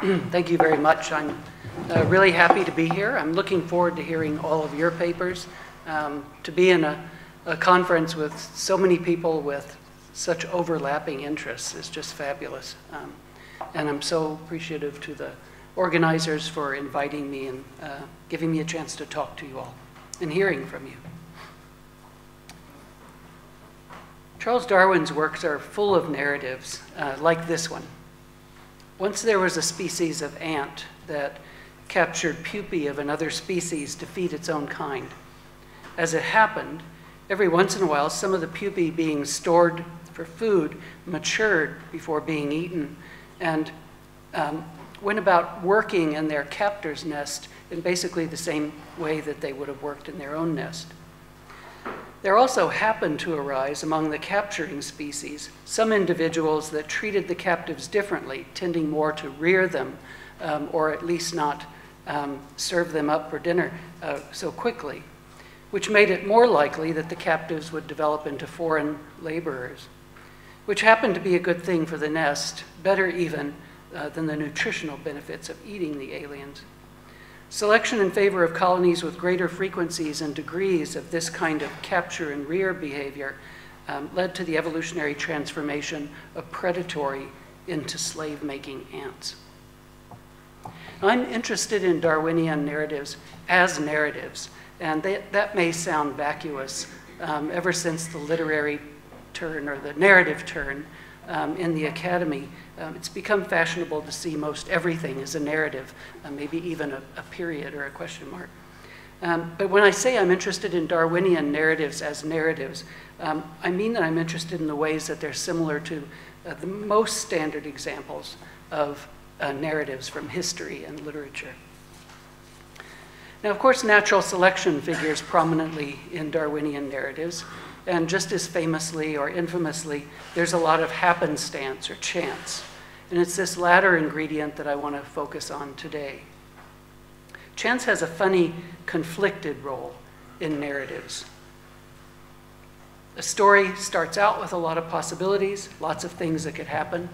Thank you very much. I'm really happy to be here. I'm looking forward to hearing all of your papers. To be in a conference with so many people with such overlapping interests is just fabulous. And I'm so appreciative to the organizers for inviting me and giving me a chance to talk to you all and hearing from you. Charles Darwin's works are full of narratives like this one. Once there was a species of ant that captured pupae of another species to feed its own kind. As it happened, every once in a while, some of the pupae being stored for food matured before being eaten and went about working in their captor's nest in basically the same way that they would have worked in their own nest. There also happened to arise among the capturing species some individuals that treated the captives differently, tending more to rear them or at least not serve them up for dinner so quickly, which made it more likely that the captives would develop into foreign laborers, which happened to be a good thing for the nest, better even than the nutritional benefits of eating the aliens. Selection in favor of colonies with greater frequencies and degrees of this kind of capture and rear behavior led to the evolutionary transformation of predatory into slave-making ants. Now, I'm interested in Darwinian narratives as narratives, and that may sound vacuous ever since the literary turn or the narrative turn in the academy. It's become fashionable to see most everything as a narrative, maybe even a period or a question mark. But when I say I'm interested in Darwinian narratives as narratives, I mean that I'm interested in the ways that they're similar to the most standard examples of narratives from history and literature. Now, of course, natural selection figures prominently in Darwinian narratives. And just as famously or infamously, there's a lot of happenstance or chance. And it's this latter ingredient that I want to focus on today. Chance has a funny, conflicted role in narratives. A story starts out with a lot of possibilities, lots of things that could happen,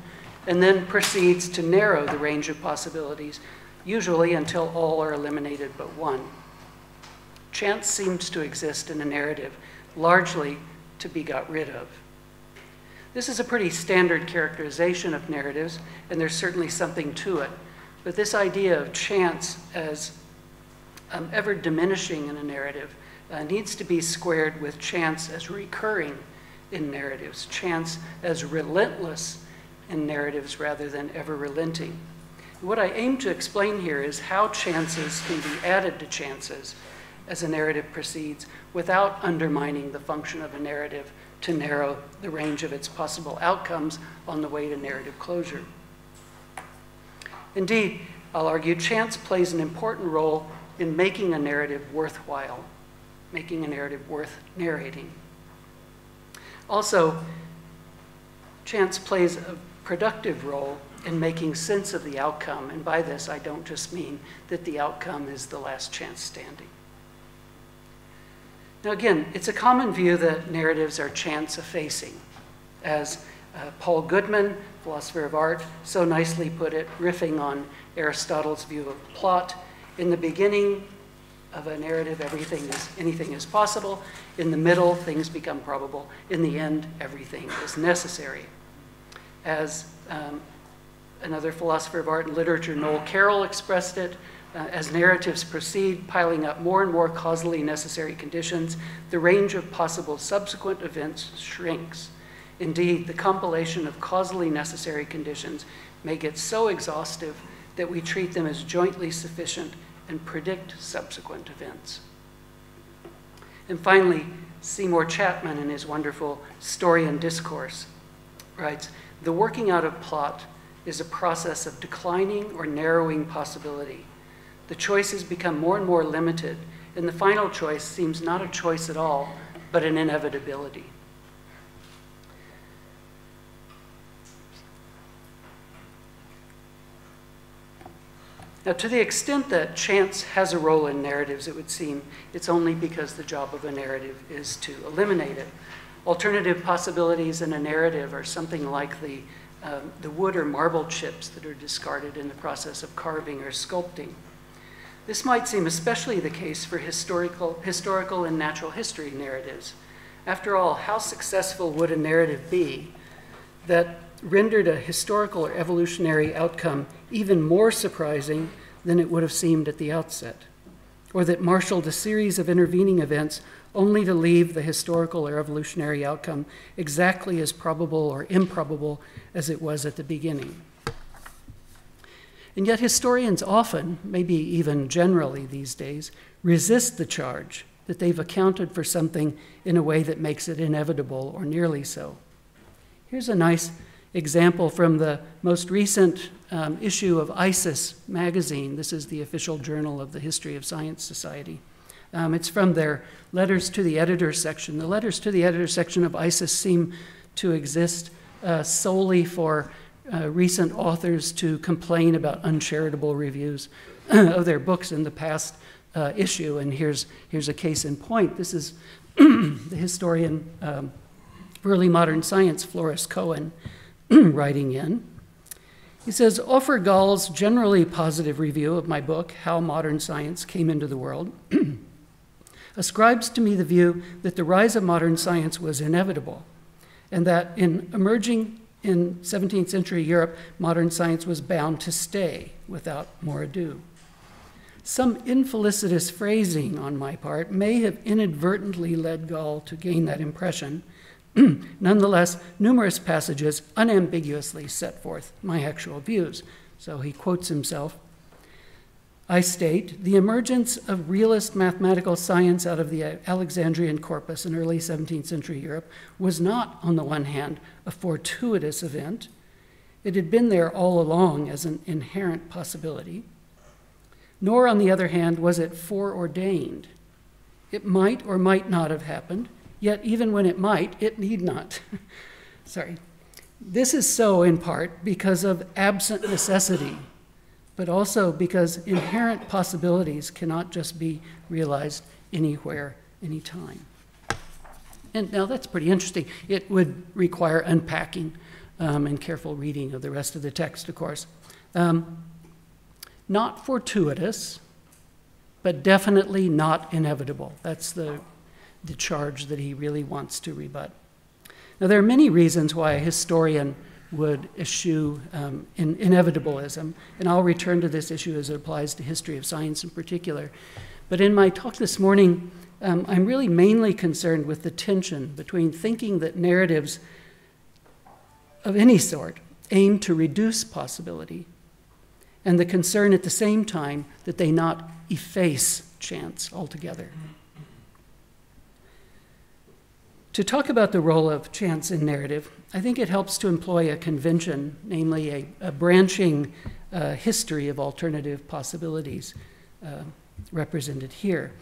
and then proceeds to narrow the range of possibilities, usually until all are eliminated but one. Chance seems to exist in a narrative largely to be got rid of. This is a pretty standard characterization of narratives, and there's certainly something to it. But this idea of chance as ever diminishing in a narrative needs to be squared with chance as recurring in narratives, chance as relentless in narratives rather than ever relenting. What I aim to explain here is how chances can be added to chances as a narrative proceeds without undermining the function of a narrative to narrow the range of its possible outcomes on the way to narrative closure. Indeed, I'll argue chance plays an important role in making a narrative worthwhile, making a narrative worth narrating. Also, chance plays a productive role in making sense of the outcome, and by this I don't just mean that the outcome is the last chance standing. Now again, it's a common view that narratives are chance effacing. As Paul Goodman, philosopher of art, so nicely put it, riffing on Aristotle's view of plot, in the beginning of a narrative, anything is possible. In the middle, things become probable. In the end, everything is necessary. As another philosopher of art and literature, Noel Carroll, expressed it, as narratives proceed, piling up more and more causally necessary conditions, the range of possible subsequent events shrinks. Indeed, the compilation of causally necessary conditions may get so exhaustive that we treat them as jointly sufficient and predict subsequent events. And finally, Seymour Chapman, in his wonderful Story and Discourse, writes, "The working out of plot is a process of declining or narrowing possibility. The choices become more and more limited, and the final choice seems not a choice at all, but an inevitability." Now, to the extent that chance has a role in narratives, it would seem it's only because the job of a narrative is to eliminate it. Alternative possibilities in a narrative are something like the the wood or marble chips that are discarded in the process of carving or sculpting. This might seem especially the case for historical and natural history narratives. After all, how successful would a narrative be that rendered a historical or evolutionary outcome even more surprising than it would have seemed at the outset, or that marshaled a series of intervening events only to leave the historical or evolutionary outcome exactly as probable or improbable as it was at the beginning? And yet historians often, maybe even generally these days, resist the charge that they've accounted for something in a way that makes it inevitable or nearly so. Here's a nice example from the most recent issue of ISIS magazine. This is the official journal of the History of Science Society. It's from their Letters to the Editor section. The Letters to the Editor section of ISIS seem to exist solely for recent authors to complain about uncharitable reviews of their books in the past issue. And here's a case in point. This is the historian of early modern science, Floris Cohen, writing in. He says, Offergall's generally positive review of my book, How Modern Science Came into the World, ascribes to me the view that the rise of modern science was inevitable, and that in emerging in 17th century Europe, modern science was bound to stay without more ado. Some infelicitous phrasing on my part may have inadvertently led Gall to gain that impression. Nonetheless, numerous passages unambiguously set forth my actual views. So he quotes himself. I state, the emergence of realist mathematical science out of the Alexandrian corpus in early 17th century Europe was not, on the one hand, a fortuitous event. It had been there all along as an inherent possibility. Nor, on the other hand, was it foreordained. It might or might not have happened, yet even when it might, it need not. Sorry. This is so in part because of absent necessity, but also because inherent possibilities cannot just be realized anywhere, anytime. And now that's pretty interesting. It would require unpacking and careful reading of the rest of the text, of course. Not fortuitous, but definitely not inevitable. That's the charge that he really wants to rebut. Now, there are many reasons why a historian would eschew inevitabilism, and I'll return to this issue as it applies to history of science in particular. But in my talk this morning, I'm really mainly concerned with the tension between thinking that narratives of any sort aim to reduce possibility and the concern at the same time that they not efface chance altogether. To talk about the role of chance in narrative, I think it helps to employ a convention, namely a branching history of alternative possibilities represented here.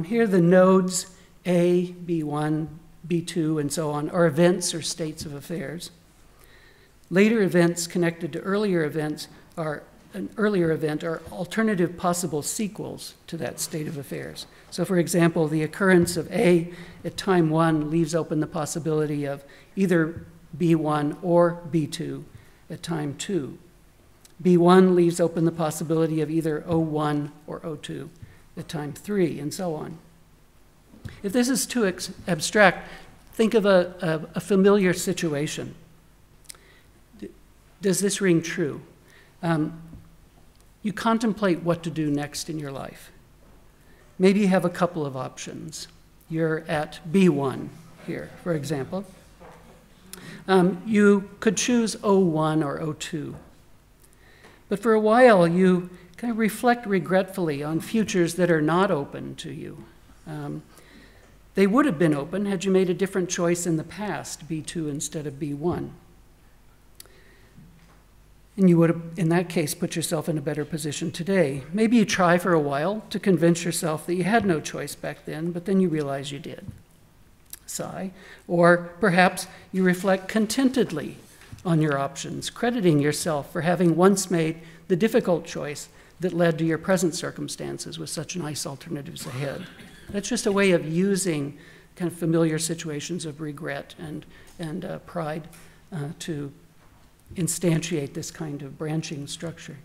Here the nodes A, B1, B2, and so on are events or states of affairs. Later events connected to earlier events are an earlier event are alternative possible sequels to that state of affairs. So for example, the occurrence of A at time 1 leaves open the possibility of either B1 or B2 at time 2. B1 leaves open the possibility of either O1 or O2 at time 3, and so on. If this is too abstract, think of a familiar situation. Does this ring true? You contemplate what to do next in your life. Maybe you have a couple of options. You're at B1 here, for example. You could choose O1 or O2. But for a while, you kind of reflect regretfully on futures that are not open to you. They would have been open had you made a different choice in the past, B2 instead of B1. And you would have, in that case, put yourself in a better position today. Maybe you try for a while to convince yourself that you had no choice back then, but then you realize you did. Sigh. Or perhaps you reflect contentedly on your options, crediting yourself for having once made the difficult choice that led to your present circumstances with such nice alternatives ahead. That's just a way of using kind of familiar situations of regret and pride to instantiate this kind of branching structure.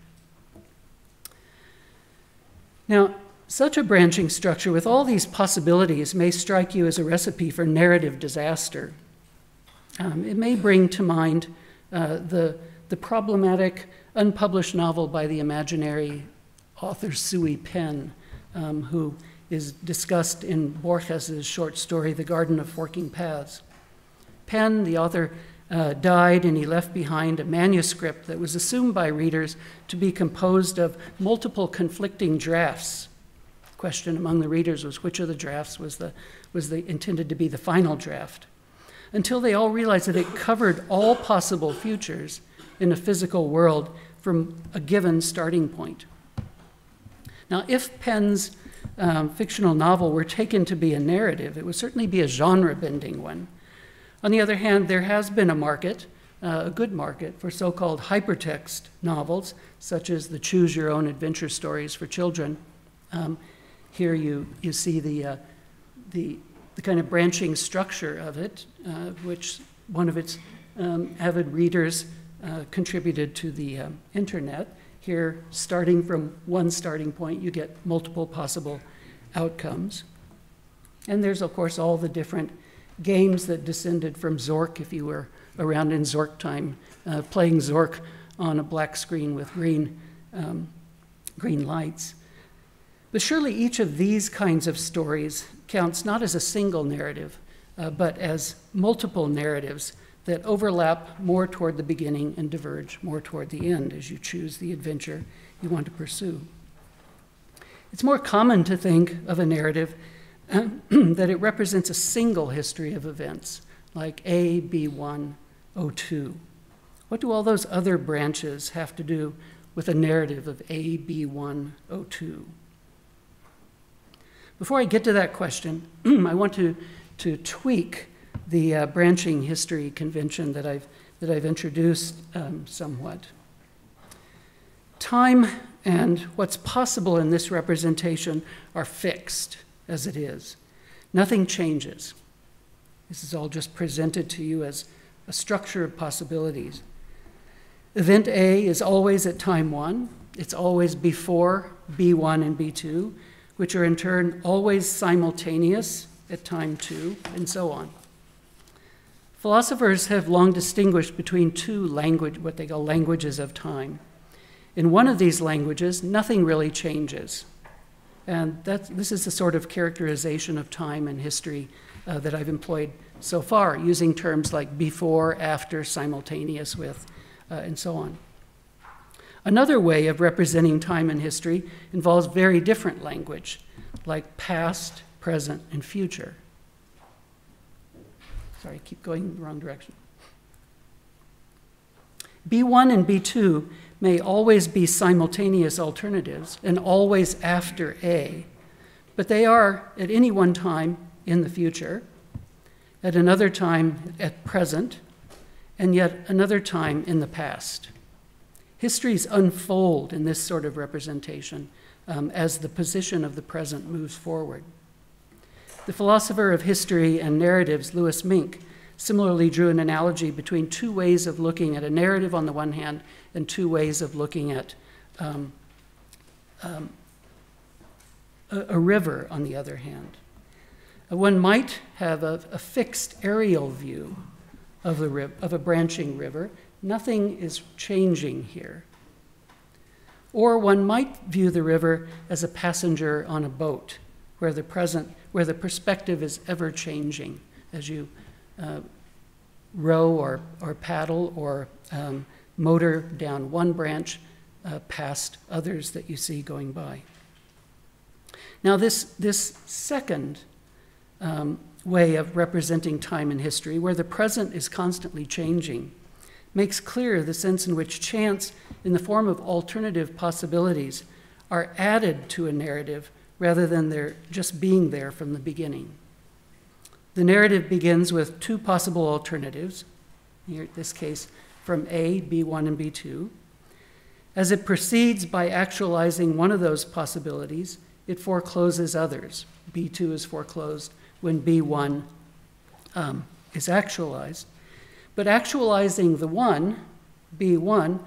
Now, such a branching structure with all these possibilities may strike you as a recipe for narrative disaster. It may bring to mind the problematic, unpublished novel by the imaginary author Sui Penn, who is discussed in Borges's short story, The Garden of Forking Paths. Penn, the author, died, and he left behind a manuscript that was assumed by readers to be composed of multiple conflicting drafts. The question among the readers was which of the drafts was intended to be the final draft, until they all realized that it covered all possible futures in a physical world from a given starting point. Now, if Penn's fictional novel were taken to be a narrative, it would certainly be a genre-bending one. On the other hand, there has been a market, a good market, for so-called hypertext novels, such as the choose-your-own-adventure stories for children. Here you see the kind of branching structure of it, which one of its avid readers contributed to the internet. Here, starting from one starting point, you get multiple possible outcomes. And there's, of course, all the different games that descended from Zork, if you were around in Zork time, playing Zork on a black screen with green lights. But surely each of these kinds of stories counts not as a single narrative, but as multiple narratives that overlap more toward the beginning and diverge more toward the end as you choose the adventure you want to pursue. It's more common to think of a narrative that it represents a single history of events, like A, B1, O2. What do all those other branches have to do with a narrative of A, B1, O2? Before I get to that question, I want to tweak the branching history convention that I've introduced somewhat. Time and what's possible in this representation are fixed as it is. Nothing changes. This is all just presented to you as a structure of possibilities. Event A is always at time 1. It's always before B1 and B2, which are in turn always simultaneous at time 2, and so on. Philosophers have long distinguished between two what they call languages of time. In one of these languages, nothing really changes. And this is the sort of characterization of time and history that I've employed so far, using terms like before, after, simultaneous with, and so on. Another way of representing time and history involves very different language, like past, present, and future. Sorry, I keep going in the wrong direction. B1 and B2 may always be simultaneous alternatives and always after A, but they are at any one time in the future, at another time at present, and yet another time in the past. Histories unfold in this sort of representation as the position of the present moves forward. The philosopher of history and narratives, Louis Mink, similarly drew an analogy between two ways of looking at a narrative on the one hand and two ways of looking at a river on the other hand. One might have a fixed aerial view of a branching river. Nothing is changing here. Or one might view the river as a passenger on a boat, where the perspective is ever changing as you row or paddle or motor down one branch past others that you see going by. Now this second way of representing time and history, where the present is constantly changing, makes clear the sense in which chance in the form of alternative possibilities are added to a narrative rather than their just being there from the beginning. The narrative begins with two possible alternatives, here in this case from A, B1, and B2. As it proceeds by actualizing one of those possibilities, it forecloses others. B2 is foreclosed when B1 is actualized. But actualizing the one, B1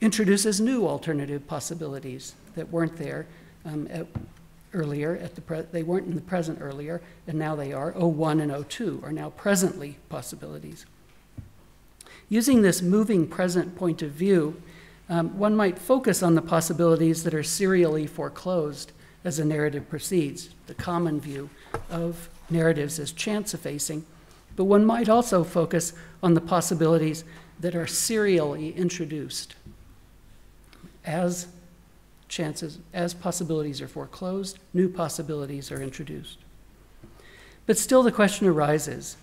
introduces new alternative possibilities that weren't there earlier. They weren't in the present earlier, and now they are. O1 and O2 are now presently possibilities. Using this moving present point of view, one might focus on the possibilities that are serially foreclosed as a narrative proceeds, the common view of narratives as chance-effacing, but one might also focus on the possibilities that are serially introduced as possibilities are foreclosed, new possibilities are introduced. But still the question arises,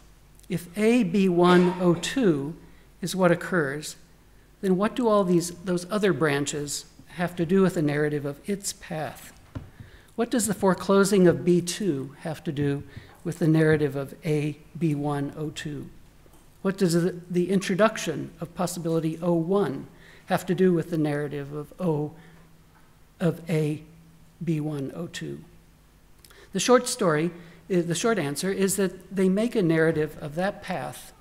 if A, B1, O2 is what occurs, then what do all those other branches have to do with the narrative of its path? What does the foreclosing of B2 have to do with the narrative of A, B1, O2? What does the introduction of possibility O1 have to do with the narrative of A, B1, O2? The short answer is that they make a narrative of that path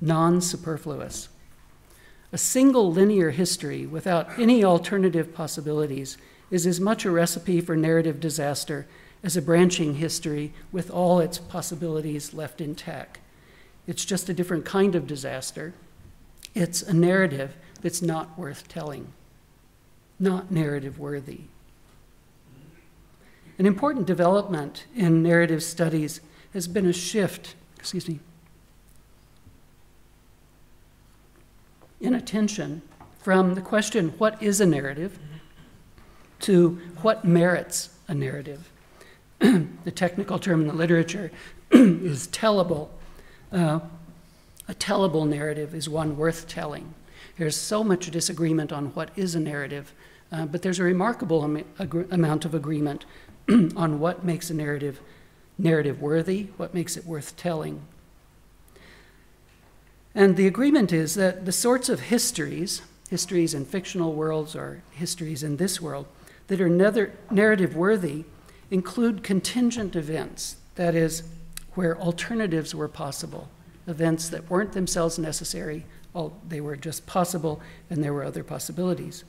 non-superfluous. A single linear history without any alternative possibilities is as much a recipe for narrative disaster as a branching history with all its possibilities left intact. It's just a different kind of disaster. It's a narrative that's not worth telling, not narrative worthy. An important development in narrative studies has been a shift, in attention from the question, what is a narrative, to what merits a narrative. The technical term in the literature is tellable. A tellable narrative is one worth telling. There's so much disagreement on what is a narrative, but there's a remarkable amount of agreement on what makes a narrative worthy, what makes it worth telling. And the agreement is that the sorts of histories in fictional worlds or histories in this world, that are narrative worthy include contingent events, that is, where alternatives were possible, events that weren't themselves necessary, they were just possible, and there were other possibilities.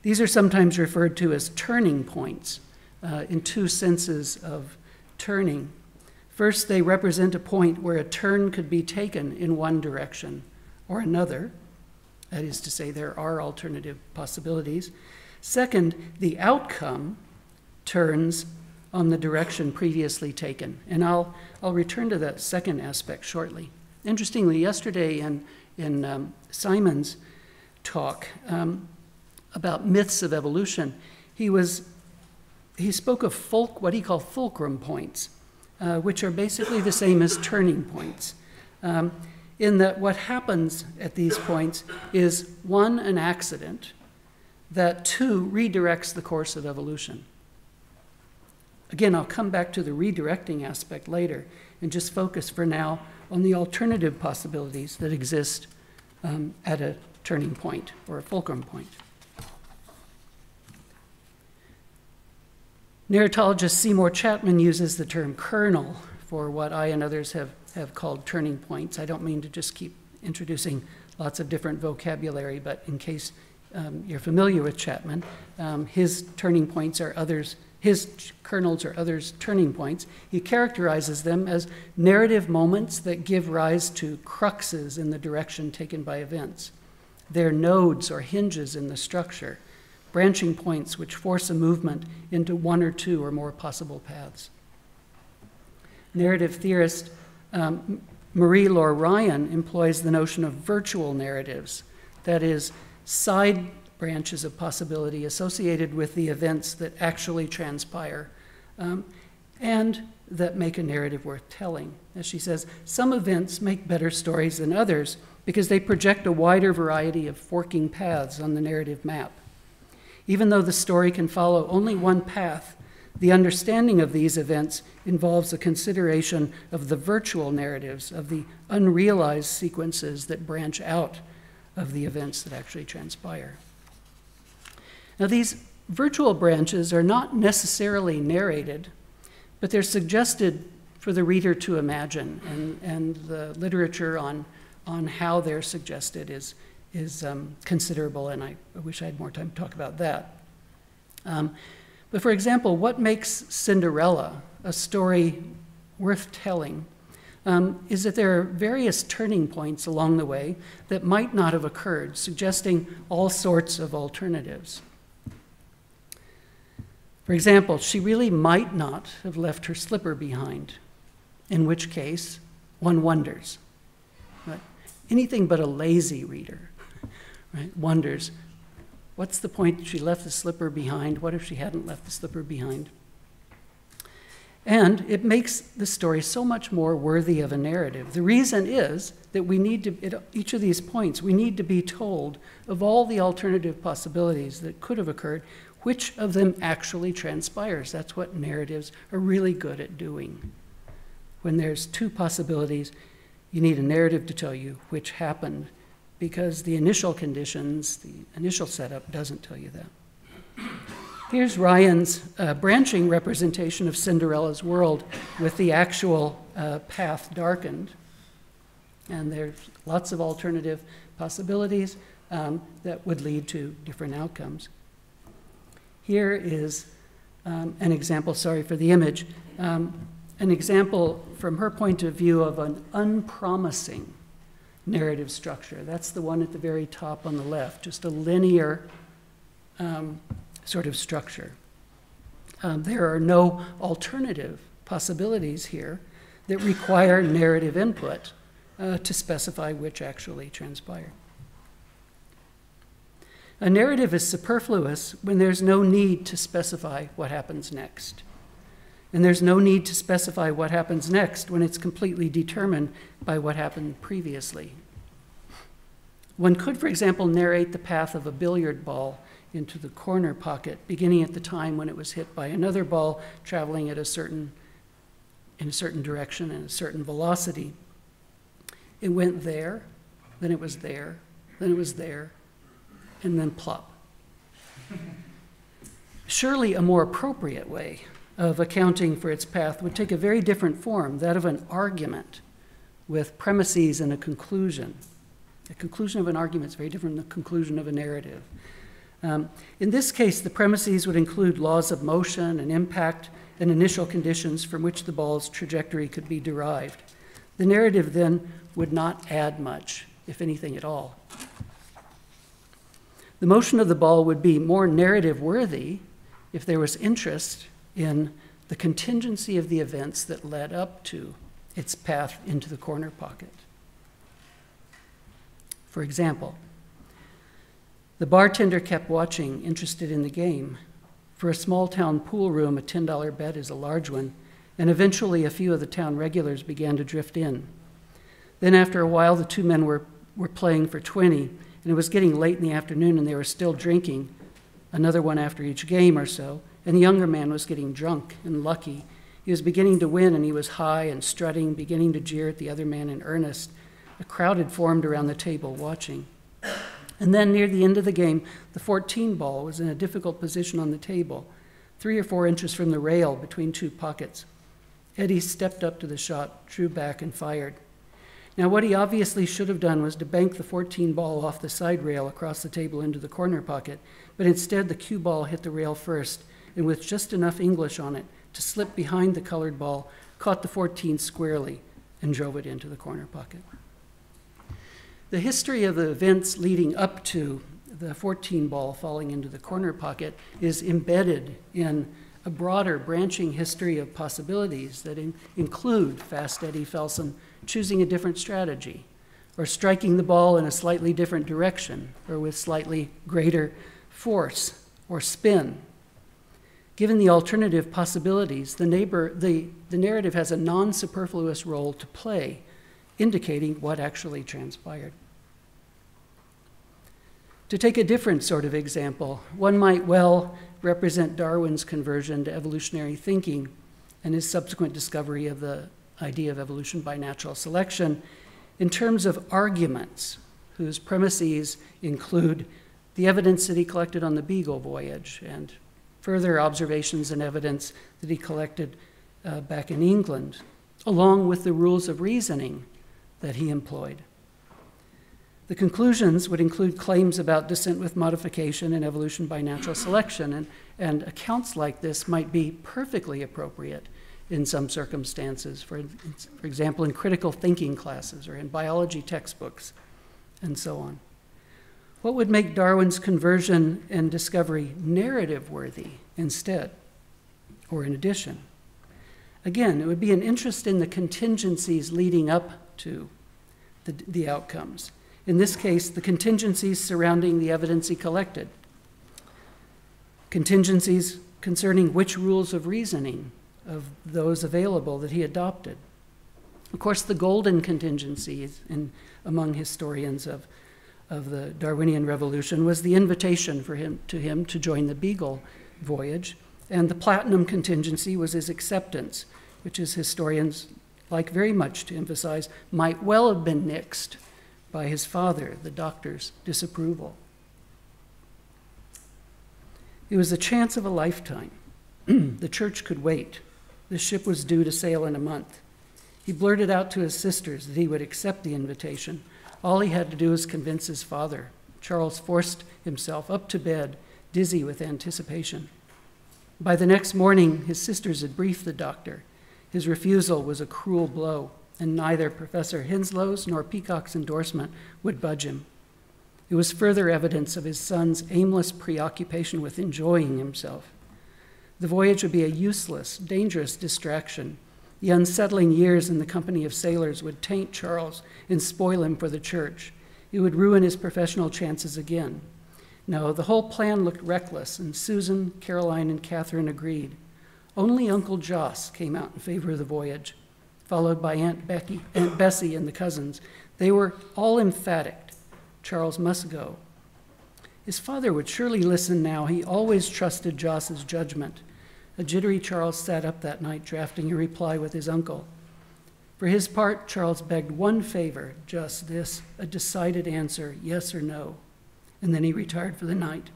These are sometimes referred to as turning points, in two senses of turning. First, they represent a point where a turn could be taken in one direction or another. That is to say, there are alternative possibilities. Second, the outcome turns on the direction previously taken. And I'll return to that second aspect shortly. Interestingly, yesterday in Simon's talk about myths of evolution, he spoke of what he called fulcrum points, which are basically the same as turning points, in that what happens at these points is, one, an accident, that two, redirects the course of evolution. Again, I'll come back to the redirecting aspect later and just focus for now on the alternative possibilities that exist at a turning point or a fulcrum point. Narratologist Seymour Chapman uses the term kernel for what I and others have called turning points. I don't mean to just keep introducing lots of different vocabulary, but in case you're familiar with Chapman, his turning points are others, his kernels are others' turning points. He characterizes them as narrative moments that give rise to cruxes in the direction taken by events. They're nodes or hinges in the structure, branching points which force a movement into one or two or more possible paths. Narrative theorist Marie-Laure Ryan employs the notion of virtual narratives, that is, side branches of possibility associated with the events that actually transpire and that make a narrative worth telling. As she says, some events make better stories than others because they project a wider variety of forking paths on the narrative map. Even though the story can follow only one path, the understanding of these events involves a consideration of the virtual narratives, of the unrealized sequences that branch out of the events that actually transpire. Now, these virtual branches are not necessarily narrated, but they're suggested for the reader to imagine, and the literature on how they're suggested considerable, and I wish I had more time to talk about that. But for example, what makes Cinderella a story worth telling is that there are various turning points along the way that might not have occurred, suggesting all sorts of alternatives. For example, she really might not have left her slipper behind, in which case one wonders. Right? Anything but a lazy reader, right, wonders, what's the point that she left the slipper behind? What if she hadn't left the slipper behind? And it makes the story so much more worthy of a narrative. The reason is that we need to, at each of these points, we need to be told of all the alternative possibilities that could have occurred, which of them actually transpires. That's what narratives are really good at doing. When there's two possibilities, you need a narrative to tell you which happened, because the initial conditions, the initial setup doesn't tell you that. Here's Ryan's branching representation of Cinderella's world with the actual path darkened. And there's lots of alternative possibilities that would lead to different outcomes. Here is an example, sorry for the image, an example from her point of view of an unpromising narrative structure. That's the one at the very top on the left, just a linear sort of structure. There are no alternative possibilities here that require narrative input to specify which actually transpired. A narrative is superfluous when there's no need to specify what happens next. And there's no need to specify what happens next when it's completely determined by what happened previously. One could, for example, narrate the path of a billiard ball into the corner pocket, beginning at the time when it was hit by another ball traveling at in a certain direction and a certain velocity. It went there, then it was there, then it was there, and then plop. Surely a more appropriate way of accounting for its path would take a very different form, that of an argument with premises and a conclusion. The conclusion of an argument is very different than the conclusion of a narrative. In this case, the premises would include laws of motion and impact and initial conditions from which the ball's trajectory could be derived. The narrative then would not add much, if anything at all. The motion of the ball would be more narrative worthy if there was interest in the contingency of the events that led up to its path into the corner pocket. For example, the bartender kept watching, interested in the game. For a small town pool room, a $10 bet is a large one, and eventually a few of the town regulars began to drift in. Then after a while, the two men were playing for 20, and it was getting late in the afternoon and they were still drinking, another one after each game or so, and the younger man was getting drunk and lucky. He was beginning to win and he was high and strutting, beginning to jeer at the other man in earnest. A crowd had formed around the table watching. And then near the end of the game, the 14 ball was in a difficult position on the table, 3 or 4 inches from the rail between two pockets. Eddie stepped up to the shot, drew back, and fired. Now, what he obviously should have done was to bank the 14 ball off the side rail across the table into the corner pocket, but instead the cue ball hit the rail first, and with just enough English on it to slip behind the colored ball, caught the 14 squarely and drove it into the corner pocket. The history of the events leading up to the 14 ball falling into the corner pocket is embedded in a broader branching history of possibilities that include Fast Eddie Felsen choosing a different strategy, or striking the ball in a slightly different direction, or with slightly greater force or spin. Given the alternative possibilities, the narrative has a non-superfluous role to play, indicating what actually transpired. To take a different sort of example, one might well represent Darwin's conversion to evolutionary thinking and his subsequent discovery of the idea of evolution by natural selection in terms of arguments whose premises include the evidence that he collected on the Beagle voyage and further observations and evidence that he collected back in England, along with the rules of reasoning that he employed. The conclusions would include claims about descent with modification and evolution by natural selection, and accounts like this might be perfectly appropriate in some circumstances, for example, in critical thinking classes or in biology textbooks, and so on. What would make Darwin's conversion and discovery narrative-worthy instead, or in addition? Again, it would be an interest in the contingencies leading up to the outcomes. In this case, the contingencies surrounding the evidence he collected. Contingencies concerning which rules of reasoning of those available that he adopted. Of course, the golden contingencies among historians of the Darwinian Revolution was the invitation to him to join the Beagle voyage, and the platinum contingency was his acceptance, which is historians like very much to emphasize might well have been nixed by his father, the doctor's disapproval. It was the chance of a lifetime. The church could wait. The ship was due to sail in a month. He blurted out to his sisters that he would accept the invitation. All he had to do was convince his father. Charles forced himself up to bed, dizzy with anticipation. By the next morning, his sisters had briefed the doctor. His refusal was a cruel blow, and neither Professor Hinslow's nor Peacock's endorsement would budge him. It was further evidence of his son's aimless preoccupation with enjoying himself. The voyage would be a useless, dangerous distraction. The unsettling years in the company of sailors would taint Charles and spoil him for the church. It would ruin his professional chances again. No, the whole plan looked reckless, and Susan, Caroline, and Catherine agreed. Only Uncle Jos came out in favor of the voyage, followed by Aunt Bessie and the cousins. They were all emphatic. Charles must go. His father would surely listen now. He always trusted Jos's judgment. A jittery Charles sat up that night, drafting a reply with his uncle. For his part, Charles begged one favor, just this, a decided answer, yes or no. And then he retired for the night.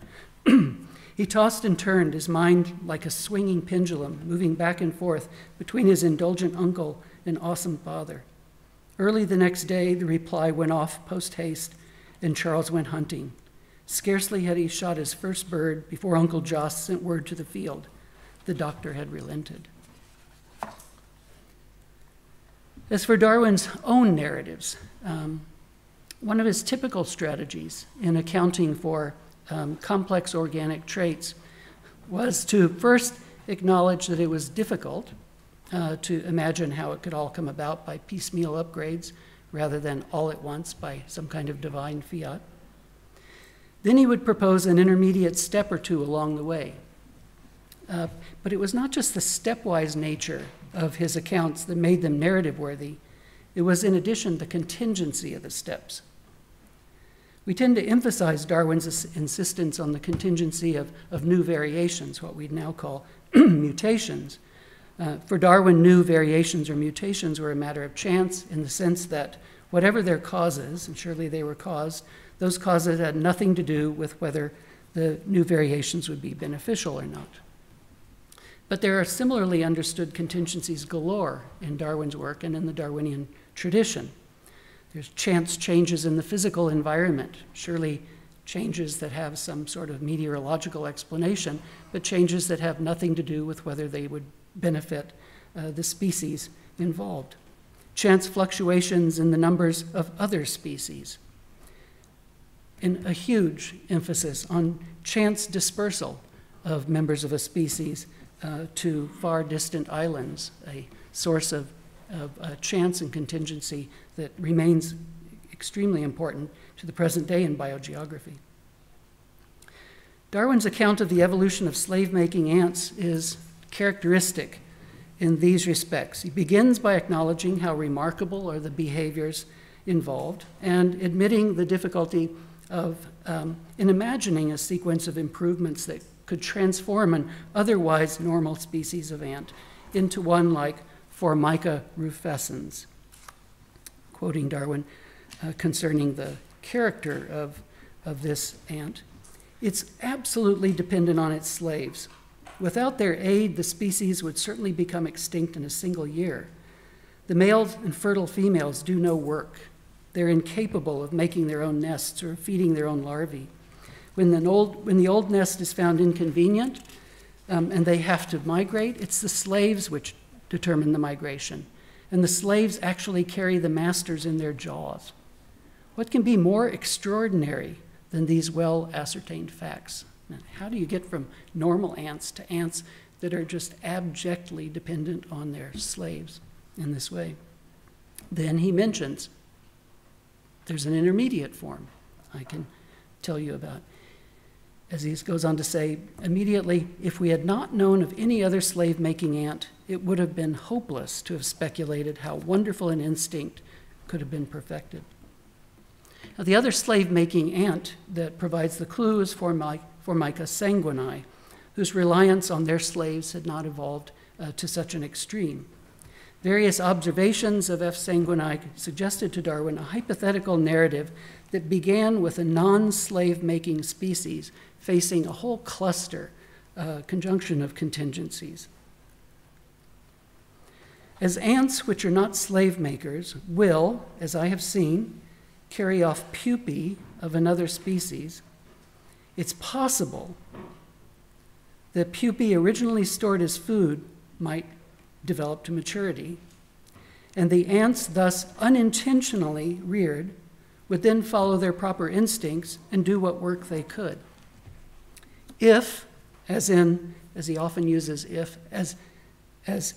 He tossed and turned, his mind like a swinging pendulum, moving back and forth between his indulgent uncle and awesome father. Early the next day, the reply went off post-haste, and Charles went hunting. Scarcely had he shot his first bird before Uncle Jos sent word to the field. The doctor had relented. As for Darwin's own narratives, one of his typical strategies in accounting for complex organic traits was to first acknowledge that it was difficult to imagine how it could all come about by piecemeal upgrades rather than all at once by some kind of divine fiat. Then he would propose an intermediate step or two along the way. But it was not just the stepwise nature of his accounts that made them narrative-worthy. It was, in addition, the contingency of the steps. We tend to emphasize Darwin's insistence on the contingency of new variations, what we'd now call mutations. For Darwin, new variations or mutations were a matter of chance in the sense that whatever their causes, and surely they were caused, those causes had nothing to do with whether the new variations would be beneficial or not. But there are similarly understood contingencies galore in Darwin's work and in the Darwinian tradition. There's chance changes in the physical environment, surely changes that have some sort of meteorological explanation, but changes that have nothing to do with whether they would benefit the species involved. Chance fluctuations in the numbers of other species. And a huge emphasis on chance dispersal of members of a species to far distant islands, a source of chance and contingency that remains extremely important to the present day in biogeography. Darwin's account of the evolution of slave-making ants is characteristic in these respects. He begins by acknowledging how remarkable are the behaviors involved and admitting the difficulty of in imagining a sequence of improvements that could transform an otherwise normal species of ant into one like Formica rufescens. Quoting Darwin concerning the character of this ant, it's absolutely dependent on its slaves. Without their aid, the species would certainly become extinct in a single year. The males and fertile females do no work. They're incapable of making their own nests or feeding their own larvae. When the old nest is found inconvenient and they have to migrate, it's the slaves which determine the migration. And the slaves actually carry the masters in their jaws. What can be more extraordinary than these well-ascertained facts? Now, how do you get from normal ants to ants that are just abjectly dependent on their slaves in this way? Then he mentions there's an intermediate form I can tell you about. As he goes on to say, immediately, if we had not known of any other slave-making ant, it would have been hopeless to have speculated how wonderful an instinct could have been perfected. Now, the other slave-making ant that provides the clue is Formica sanguinae, whose reliance on their slaves had not evolved to such an extreme. Various observations of F. sanguinae suggested to Darwin a hypothetical narrative that began with a non-slave-making species facing a whole cluster, conjunction of contingencies. As ants which are not slave makers will, as I have seen, carry off pupae of another species, it's possible that pupae originally stored as food might develop to maturity, and the ants thus unintentionally reared would then follow their proper instincts and do what work they could. If, as he often uses if, as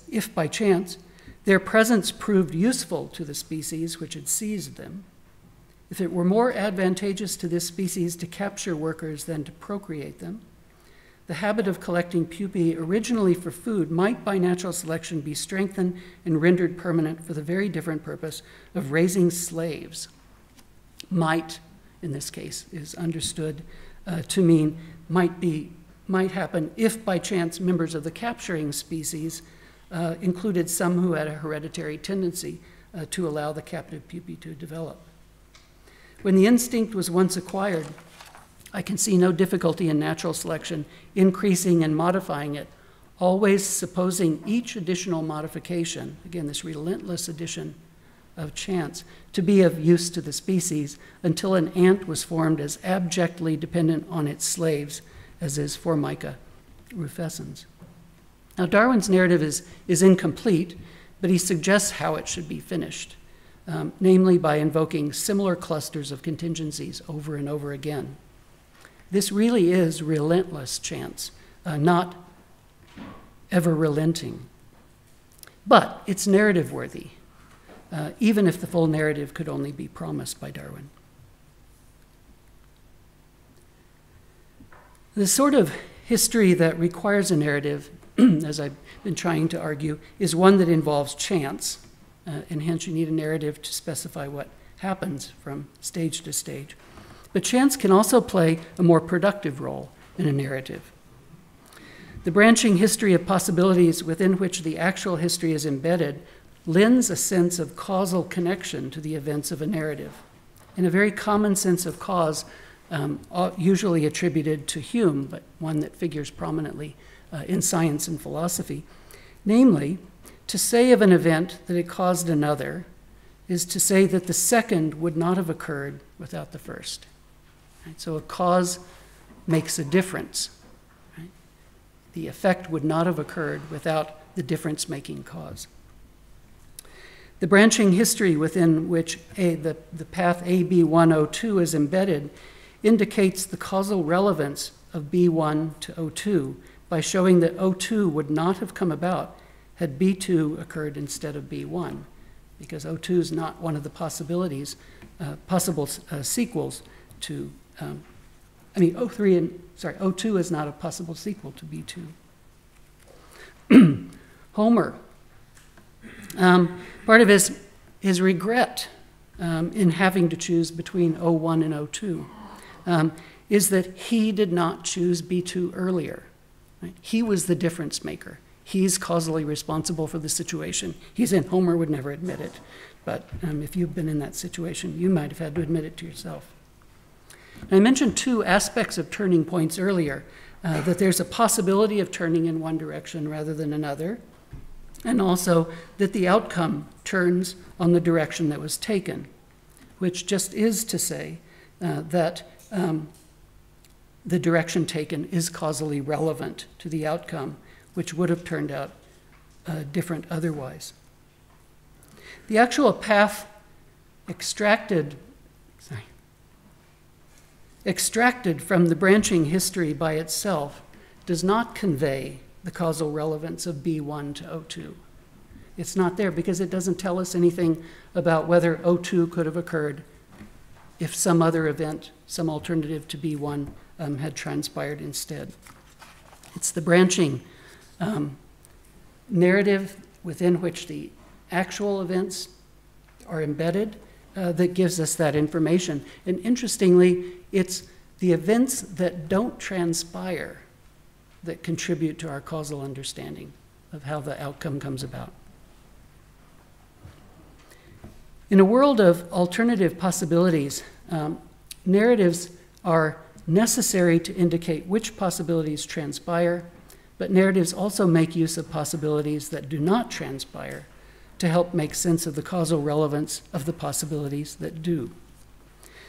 if by chance, their presence proved useful to the species which had seized them, if it were more advantageous to this species to capture workers than to procreate them, the habit of collecting pupae originally for food might by natural selection be strengthened and rendered permanent for the very different purpose of raising slaves. Might, in this case, is understood to mean might happen if by chance members of the capturing species included some who had a hereditary tendency to allow the captive pupae to develop. When the instinct was once acquired, I can see no difficulty in natural selection increasing and modifying it, always supposing each additional modification, again, this relentless addition of chance, to be of use to the species until an ant was formed as abjectly dependent on its slaves as is Formica rufescens. Now, Darwin's narrative is incomplete, but he suggests how it should be finished, namely by invoking similar clusters of contingencies over and over again. This really is relentless chance, not ever relenting. But it's narrative worthy, even if the full narrative could only be promised by Darwin. The sort of history that requires a narrative, as I've been trying to argue, is one that involves chance, and hence you need a narrative to specify what happens from stage to stage. But chance can also play a more productive role in a narrative. The branching history of possibilities within which the actual history is embedded lends a sense of causal connection to the events of a narrative, and a very common sense of cause, usually attributed to Hume, but one that figures prominently in science and philosophy. Namely, to say of an event that it caused another is to say that the second would not have occurred without the first. Right? So a cause makes a difference. Right? The effect would not have occurred without the difference-making cause. The branching history within which the path AB102 is embedded indicates the causal relevance of B1 to O2 by showing that O2 would not have come about had B2 occurred instead of B1, because O2 is not one of the possibilities, possible sequels to, O2 is not a possible sequel to B2. Homer, part of his regret in having to choose between O1 and O2 is that he did not choose B2 earlier. Right? He was the difference maker. He's causally responsible for the situation. Homer would never admit it, but if you've been in that situation, you might have had to admit it to yourself. And I mentioned two aspects of turning points earlier, that there's a possibility of turning in one direction rather than another, and also that the outcome turns on the direction that was taken. which just is to say that the direction taken is causally relevant to the outcome, which would have turned out different otherwise. The actual path extracted from the branching history by itself does not convey the causal relevance of B1 to O2. It's not there because it doesn't tell us anything about whether O2 could have occurred if some other event, some alternative to B1, had transpired instead. It's the branching narrative within which the actual events are embedded that gives us that information. And interestingly, it's the events that don't transpire that contribute to our causal understanding of how the outcome comes about. In a world of alternative possibilities, narratives are necessary to indicate which possibilities transpire, but narratives also make use of possibilities that do not transpire to help make sense of the causal relevance of the possibilities that do.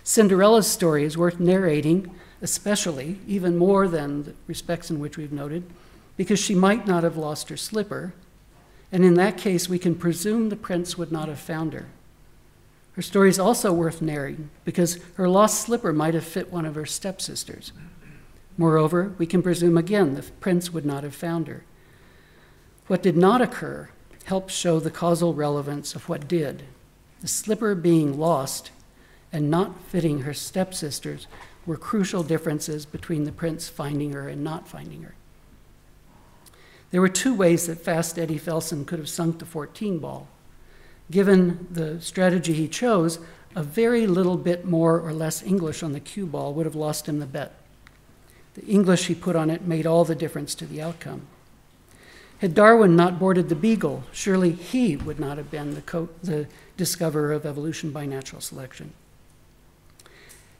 Cinderella's story is worth narrating, especially, even more than the respects in which we've noted, because she might not have lost her slipper, and in that case we can presume the prince would not have found her. Her story is also worth narrating because her lost slipper might have fit one of her stepsisters. Moreover, we can presume again the prince would not have found her. What did not occur helps show the causal relevance of what did. The slipper being lost and not fitting her stepsisters were crucial differences between the prince finding her and not finding her. There were two ways that Fast Eddie Felsen could have sunk the 14 ball. Given the strategy he chose, a very little bit more or less English on the cue ball would have lost him the bet. The English he put on it made all the difference to the outcome. Had Darwin not boarded the Beagle, surely he would not have been the discoverer of evolution by natural selection.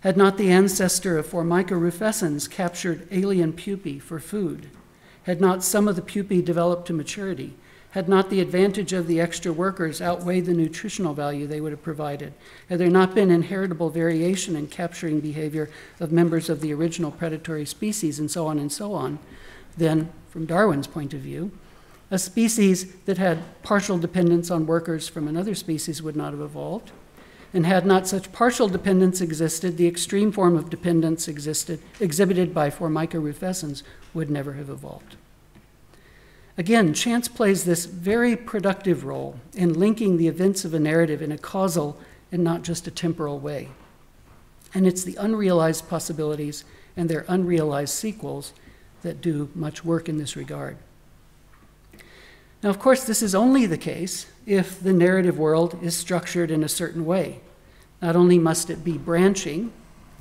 Had not the ancestor of Formica rufescens captured alien pupae for food, had not some of the pupae developed to maturity, had not the advantage of the extra workers outweighed the nutritional value they would have provided, had there not been inheritable variation in capturing behavior of members of the original predatory species, and so on, then, from Darwin's point of view, a species that had partial dependence on workers from another species would not have evolved. And had not such partial dependence existed, the extreme form of dependence exhibited by Formica rufescens would never have evolved. Again, chance plays this very productive role in linking the events of a narrative in a causal and not just a temporal way. And it's the unrealized possibilities and their unrealized sequels that do much work in this regard. Now, of course, this is only the case if the narrative world is structured in a certain way. Not only must it be branching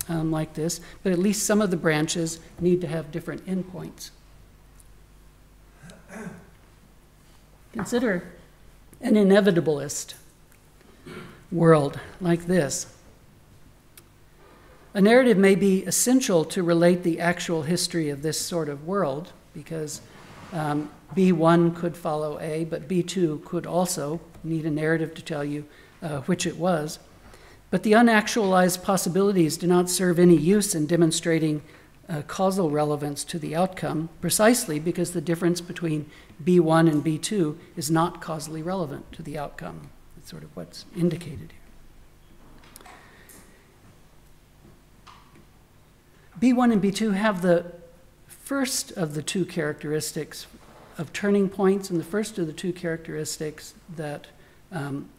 like this, but at least some of the branches need to have different endpoints. Consider an inevitabilist world like this. A narrative may be essential to relate the actual history of this sort of world, because B1 could follow A, but B2 could also need a narrative to tell you which it was. But the unactualized possibilities do not serve any use in demonstrating causal relevance to the outcome, precisely because the difference between B1 and B2 is not causally relevant to the outcome. That's sort of what's indicated here. B1 and B2 have the first of the two characteristics of turning points and the first of the two characteristics that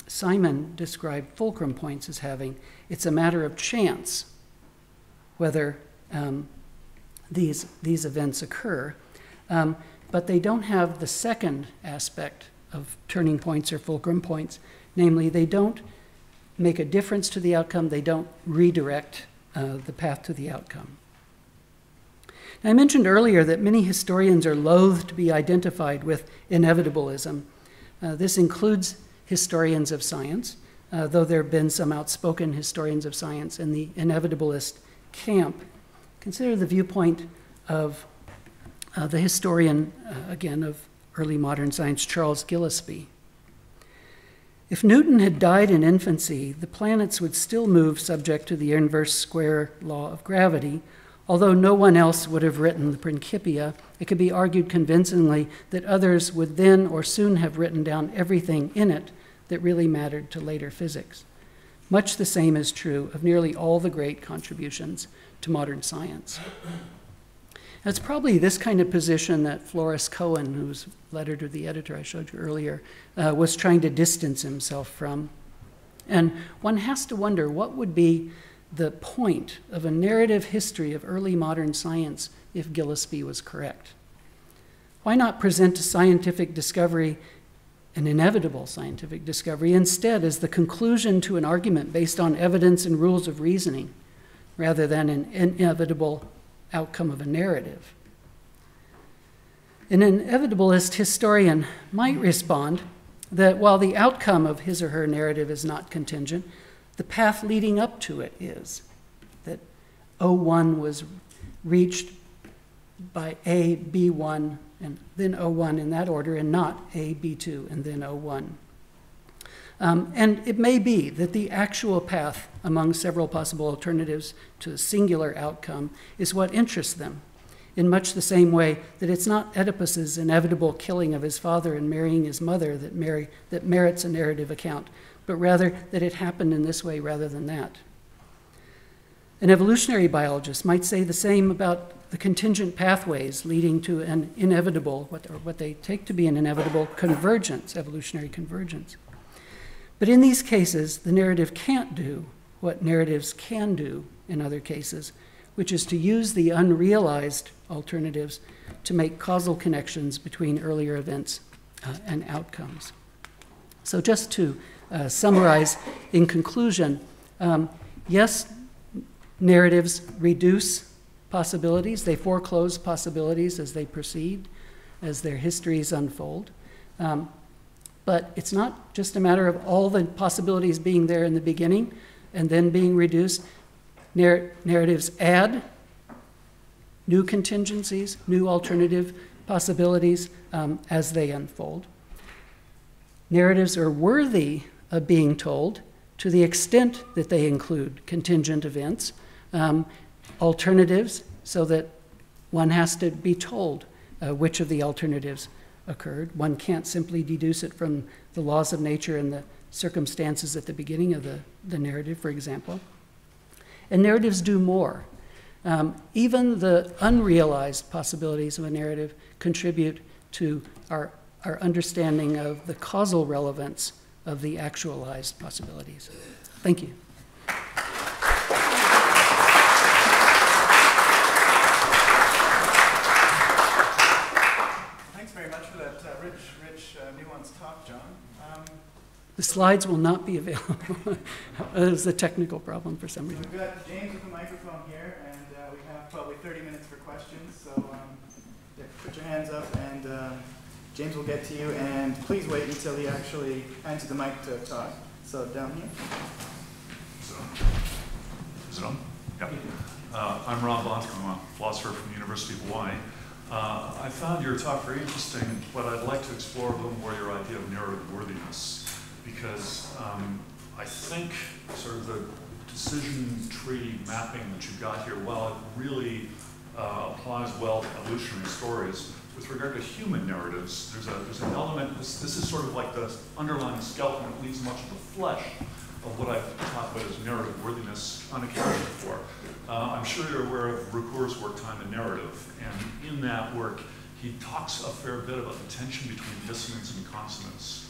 Simon described fulcrum points as having. It's a matter of chance whether these events occur, but they don't have the second aspect of turning points or fulcrum points, namely they don't make a difference to the outcome, they don't redirect the path to the outcome. Now, I mentioned earlier that many historians are loath to be identified with inevitabilism. This includes historians of science, though there have been some outspoken historians of science in the inevitabilist camp. Consider the viewpoint of the historian, again, of early modern science, Charles Gillespie. If Newton had died in infancy, the planets would still move subject to the inverse square law of gravity. Although no one else would have written the Principia, it could be argued convincingly that others would then or soon have written down everything in it that really mattered to later physics. Much the same is true of nearly all the great contributions to modern science. It's probably this kind of position that Florence Cohen, whose letter to the editor I showed you earlier, was trying to distance himself from. And one has to wonder what would be the point of a narrative history of early modern science if Gillespie was correct. Why not present a scientific discovery, an inevitable scientific discovery, instead as the conclusion to an argument based on evidence and rules of reasoning, rather than an inevitable outcome of a narrative? An inevitabilist historian might respond that while the outcome of his or her narrative is not contingent, the path leading up to it is. That O1 was reached by A, B1, and then O1 in that order, and not A, B2, and then O1. And it may be that the actual path among several possible alternatives to a singular outcome is what interests them, in much the same way that it's not Oedipus's inevitable killing of his father and marrying his mother that merits a narrative account, but rather that it happened in this way rather than that. An evolutionary biologist might say the same about the contingent pathways leading to an inevitable, what they take to be an inevitable convergence, evolutionary convergence. But in these cases, the narrative can't do what narratives can do in other cases, which is to use the unrealized alternatives to make causal connections between earlier events and outcomes. So just to summarize in conclusion, yes, narratives reduce possibilities. They foreclose possibilities as they proceed, as their histories unfold. But it's not just a matter of all the possibilities being there in the beginning and then being reduced. Narratives add new contingencies, new alternative possibilities as they unfold. Narratives are worthy of being told to the extent that they include contingent events, alternatives, so that one has to be told which of the alternatives occurred. One can't simply deduce it from the laws of nature and the circumstances at the beginning of the narrative, for example. And narratives do more. Even the unrealized possibilities of a narrative contribute to our understanding of the causal relevance of the actualized possibilities. Thank you. Thanks very much for that rich, nuanced talk, John. The slides will not be available. There's a technical problem for some reason. We've got James with the microphone here, and we have probably 30 minutes for questions. So yeah, put your hands up, and James will get to you. And please wait until he actually hands you the mic to talk. So down here. Is it on? Yeah. I'm Ron Bonk. I'm a philosopher from the University of Hawaii. I found your talk very interesting, but I'd like to explore a little more your idea of narrative worthiness. Because I think sort of the decision tree mapping that you've got here, while it really applies well to evolutionary stories, with regard to human narratives, there's an element, this is sort of like the underlying skeleton that leaves much of the flesh of what I've talked about as narrative worthiness unaccounted for. I'm sure you're aware of Ricoeur's work, Time and Narrative, and in that work, he talks a fair bit about the tension between dissonance and consonance.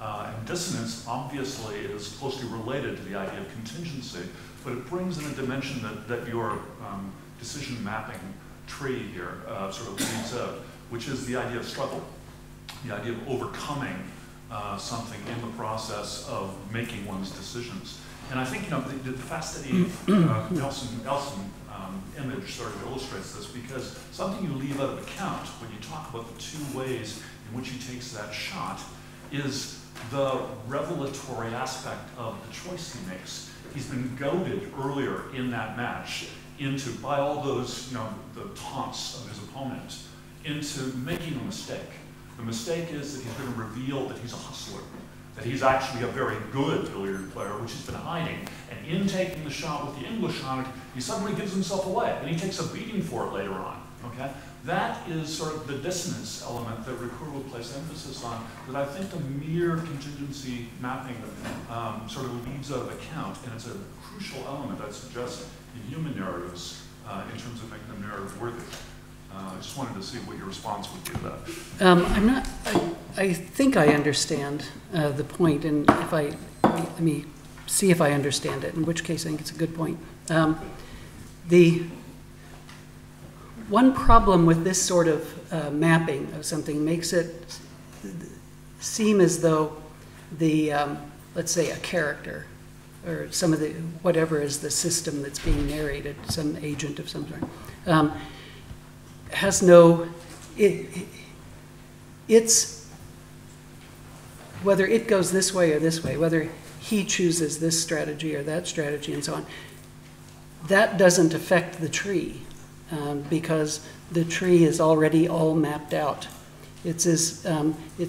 And dissonance obviously is closely related to the idea of contingency, but it brings in a dimension that your decision mapping tree here sort of leads out, which is the idea of struggle, the idea of overcoming something in the process of making one's decisions. And I think the Fastidian Nelson image sort of illustrates this, because something you leave out of account when you talk about the two ways in which he takes that shot is the revelatory aspect of the choice he makes. He's been goaded earlier in that match by all those, the taunts of his opponent, into making a mistake. The mistake is that he's going to reveal that he's a hustler, that he's actually a very good billiard player, which he's been hiding. And in taking the shot with the English on it, he suddenly gives himself away, and he takes a beating for it later on, okay? That is sort of the dissonance element that Ricoeur will place emphasis on, that I think the mere contingency mapping sort of leaves out of account, and it's a crucial element I suggest in human narratives in terms of making them narrative worthy. I just wanted to see what your response would be to that. I think I understand the point, and let me see if I understand it, in which case I think it's a good point. The one problem with this sort of mapping of something makes it seem as though the, let's say, a character, or some of the, whatever is the system that's being narrated, some agent of some sort, has no, it's, whether it goes this way or this way, whether he chooses this strategy or that strategy and so on, that doesn't affect the tree because the tree is already all mapped out. It's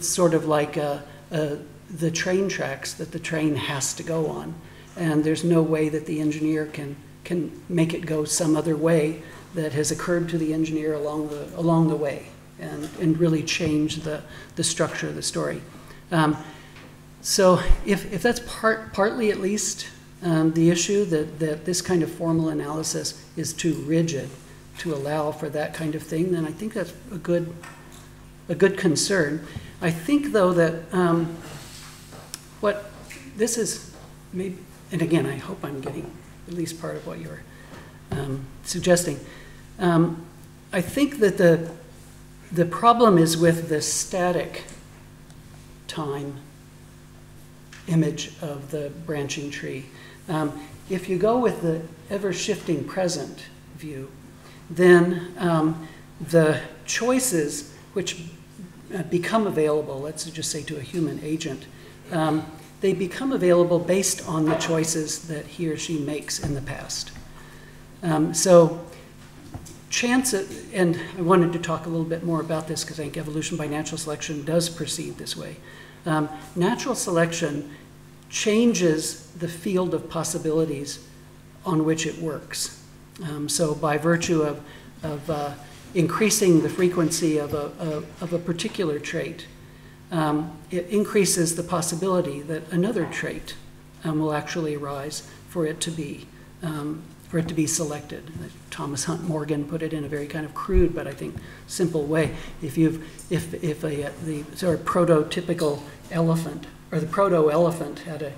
sort of like the train tracks that the train has to go on, and there's no way that the engineer can make it go some other way that has occurred to the engineer along the way, and really change the structure of the story. So if that's partly at least the issue, that this kind of formal analysis is too rigid to allow for that kind of thing, then I think that's a good concern. I think, though, that what this is, maybe, and again, I hope I'm getting at least part of what you're suggesting. I think that the problem is with the static time image of the branching tree. If you go with the ever-shifting present view, then the choices which become available, let's just say to a human agent, they become available based on the choices that he or she makes in the past. So chance, and I wanted to talk a little bit more about this because I think evolution by natural selection does proceed this way. Natural selection changes the field of possibilities on which it works. So by virtue of increasing the frequency of a particular trait, it increases the possibility that another trait will actually arise for it to be selected. Thomas Hunt Morgan put it in a very kind of crude, but I think simple way. The sort of prototypical elephant, or the proto-elephant had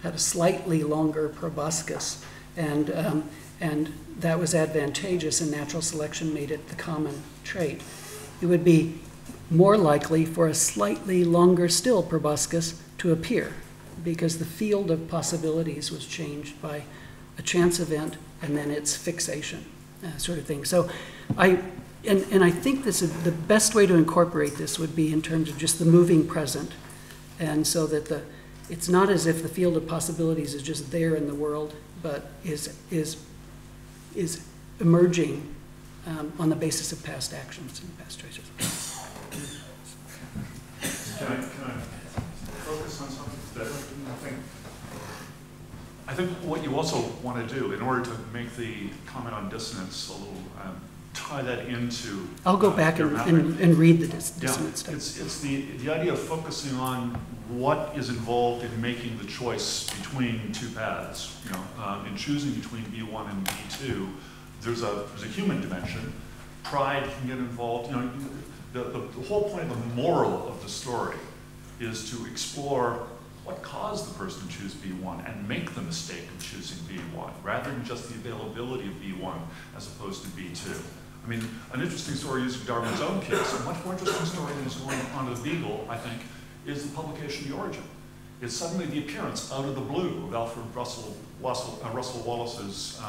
a slightly longer proboscis, and that was advantageous, and natural selection made it the common trait. It would be more likely for a slightly longer still proboscis to appear, because the field of possibilities was changed by a chance event and then its fixation, sort of thing. So I think this is the best way to incorporate this would be in terms of just the moving present, and so that it's not as if the field of possibilities is just there in the world, but is emerging on the basis of past actions and past choices. Can I focus on something that I think what you also want to do in order to make the comment on dissonance a little, tie that into... I'll go back and read the dissonance stuff. It's the idea of focusing on what is involved in making the choice between two paths. You know, in choosing between B1 and B2, there's a human dimension. Pride can get involved. You know, the whole point of the moral of the story is to explore what caused the person to choose B1 and make the mistake of choosing B1, rather than just the availability of B1 as opposed to B2. I mean, an interesting story using Darwin's own case, a much more interesting story than is going on to the Beagle, I think, is the publication The Origin. It's suddenly the appearance out of the blue of Alfred Russel Wallace's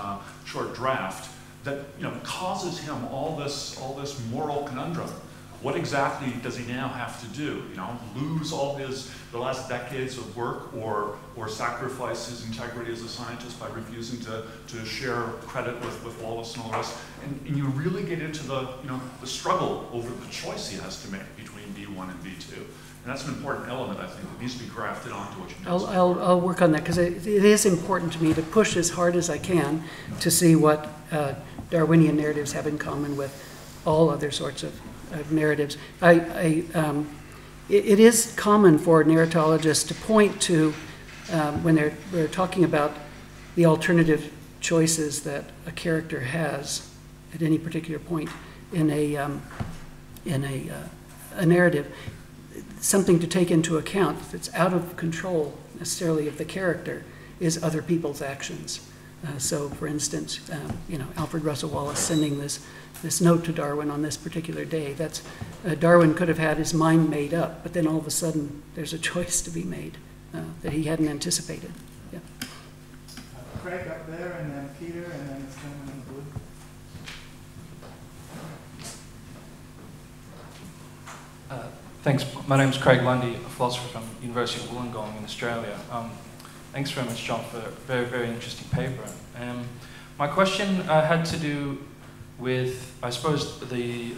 short draft that causes him all this moral conundrum What exactly does he now have to do? You know, lose all the last decades of work, or sacrifice his integrity as a scientist by refusing to share credit with Wallace and all the rest? And you really get into the struggle over the choice he has to make between B1 and B2. And that's an important element, I think, that needs to be grafted onto what you know. I'll work on that, because it is important to me to push as hard as I can to see what Darwinian narratives have in common with all other sorts of narratives. It is common for narratologists to point to, when they're talking about the alternative choices that a character has at any particular point in a narrative, something to take into account that's out of control necessarily of the character is other people's actions. So, for instance, Alfred Russel Wallace sending this note to Darwin on this particular day. That's Darwin could have had his mind made up, but then all of a sudden there's a choice to be made that he hadn't anticipated. Yeah. Craig up there, and then Peter, and then it's coming in blue. Thanks. My name's Craig Lundy, a philosopher from the University of Wollongong in Australia. Thanks very much, John, for a very, very interesting paper. My question had to do with, I suppose, the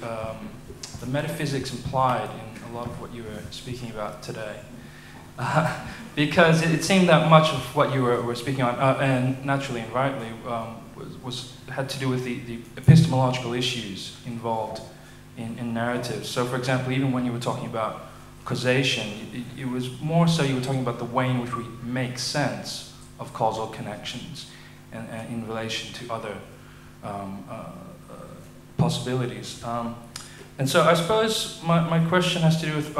metaphysics implied in a lot of what you were speaking about today. Because it seemed that much of what you were speaking on, and naturally and rightly, had to do with the epistemological issues involved in narratives. So, for example, even when you were talking about causation, it was more so you were talking about the way in which we make sense of causal connections and in relation to other possibilities. And so I suppose my question has to do with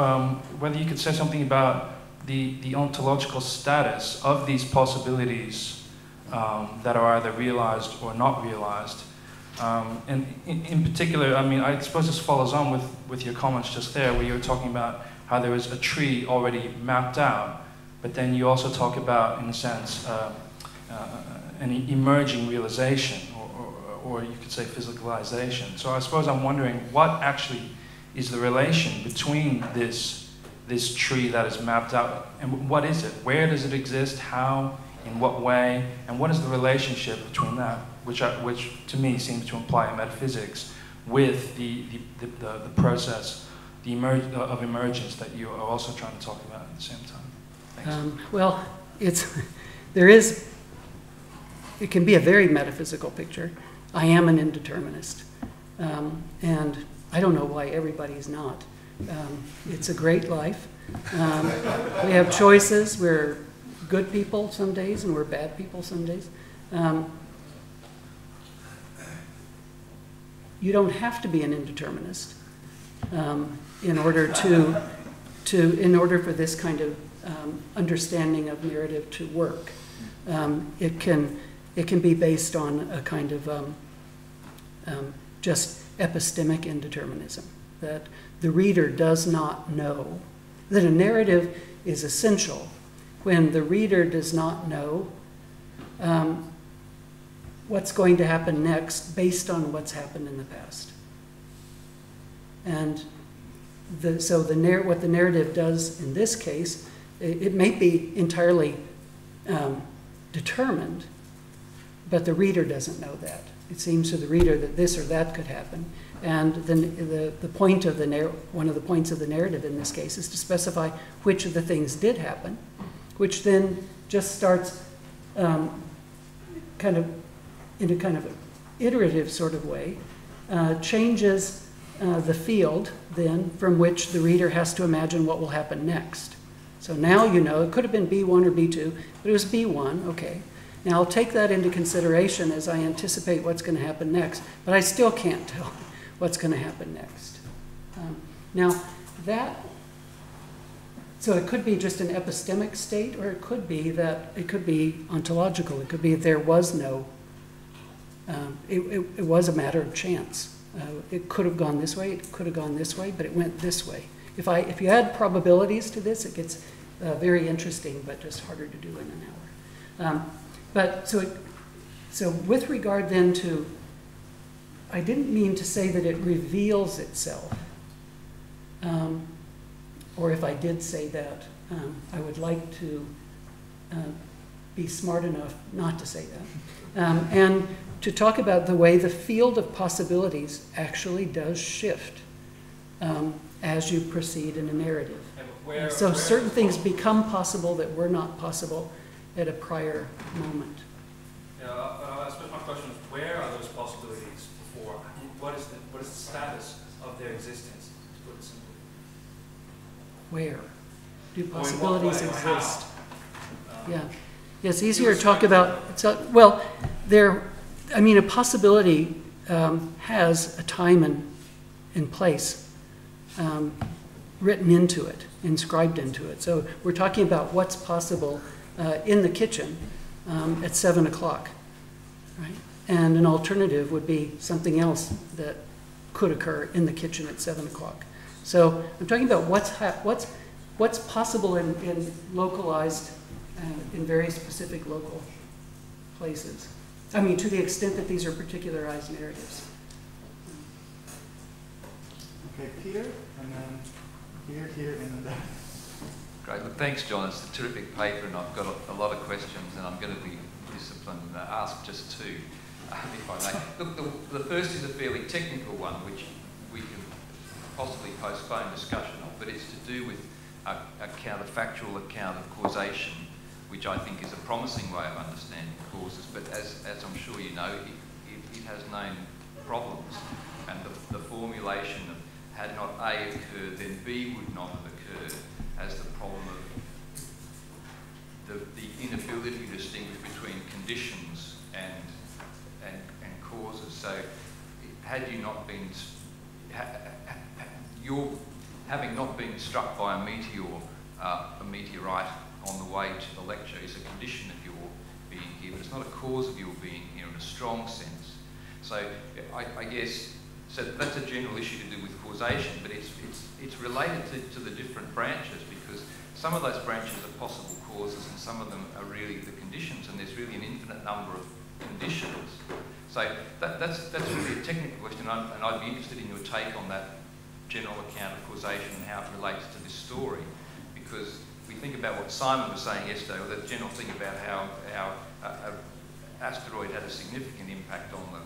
whether you could say something about the ontological status of these possibilities that are either realized or not realized. And in particular, I mean, I suppose this follows on with your comments just there, where you were talking about how there was a tree already mapped out, but then you also talk about, in a sense, an emerging realization, or you could say physicalization. So I suppose I'm wondering what actually is the relation between this tree that is mapped out, and what is it? Where does it exist? How? In what way? And what is the relationship between that, which to me seems to imply metaphysics, with the process of emergence that you are also trying to talk about at the same time? Thanks. Well, it can be a very metaphysical picture. I am an indeterminist, and I don't know why everybody is not. It's a great life. We have choices. We're good people some days, and we're bad people some days. You don't have to be an indeterminist in order for this kind of understanding of narrative to work. It can be based on a kind of just epistemic indeterminism, that the reader does not know, that a narrative is essential when the reader does not know what's going to happen next based on what's happened in the past. And what the narrative does in this case, it may be entirely determined, but the reader doesn't know that. It seems to the reader that this or that could happen. And then the point of one of the points of the narrative in this case is to specify which of the things did happen, which then just starts kind of in a kind of iterative sort of way, changes the field then from which the reader has to imagine what will happen next. So now you know, it could have been B1 or B2, but it was B1, okay. Now I'll take that into consideration as I anticipate what's going to happen next, but I still can't tell what's going to happen next. So it could be just an epistemic state, or it could be ontological. It could be there was no, it was a matter of chance. It could have gone this way, it could have gone this way, but it went this way. If you add probabilities to this, it gets very interesting, but just harder to do in an hour. So with regard then to, I didn't mean to say that it reveals itself. or if I did say that, I would like to be smart enough not to say that. And to talk about the way the field of possibilities actually does shift as you proceed in a narrative. So certain things become possible that were not possible at a prior moment. Yeah, I suppose my question is, where are those possibilities before? What is the status of their existence, to put it simply? Where do Or in what possibilities way, or exist? how? Yeah. Yeah, it's easier to talk about, well, a possibility has a time and place written into it, inscribed into it. So we're talking about what's possible in the kitchen at 7 o'clock, right? And an alternative would be something else that could occur in the kitchen at 7 o'clock. So I'm talking about what's possible in localized, in very specific local places. I mean, to the extent that these are particularized narratives. Okay, Peter, and then here, and then Great. Well, thanks, John. It's a terrific paper, and I've got a lot of questions, and I'm going to be disciplined and ask just two, if I may. Look, the first is a fairly technical one, which we can possibly postpone discussion of, but it's to do with a counterfactual account of causation, which I think is a promising way of understanding causes, but as I'm sure you know, it has known problems, and the formulation of had not A occurred, then B would not have occurred, as the problem of the inability to distinguish between conditions and causes. So, had you not been, having not been struck by a meteorite on the way to the lecture is a condition of your being here, but it's not a cause of your being here in a strong sense. So, I guess. So that's a general issue to do with causation, but it's related to the different branches, because some of those branches are possible causes and some of them are really the conditions, and there's really an infinite number of conditions. So that's really a technical question, and I'd be interested in your take on that general account of causation and how it relates to this story, because we think about what Simon was saying yesterday, or that general thing about how an asteroid had a significant impact on the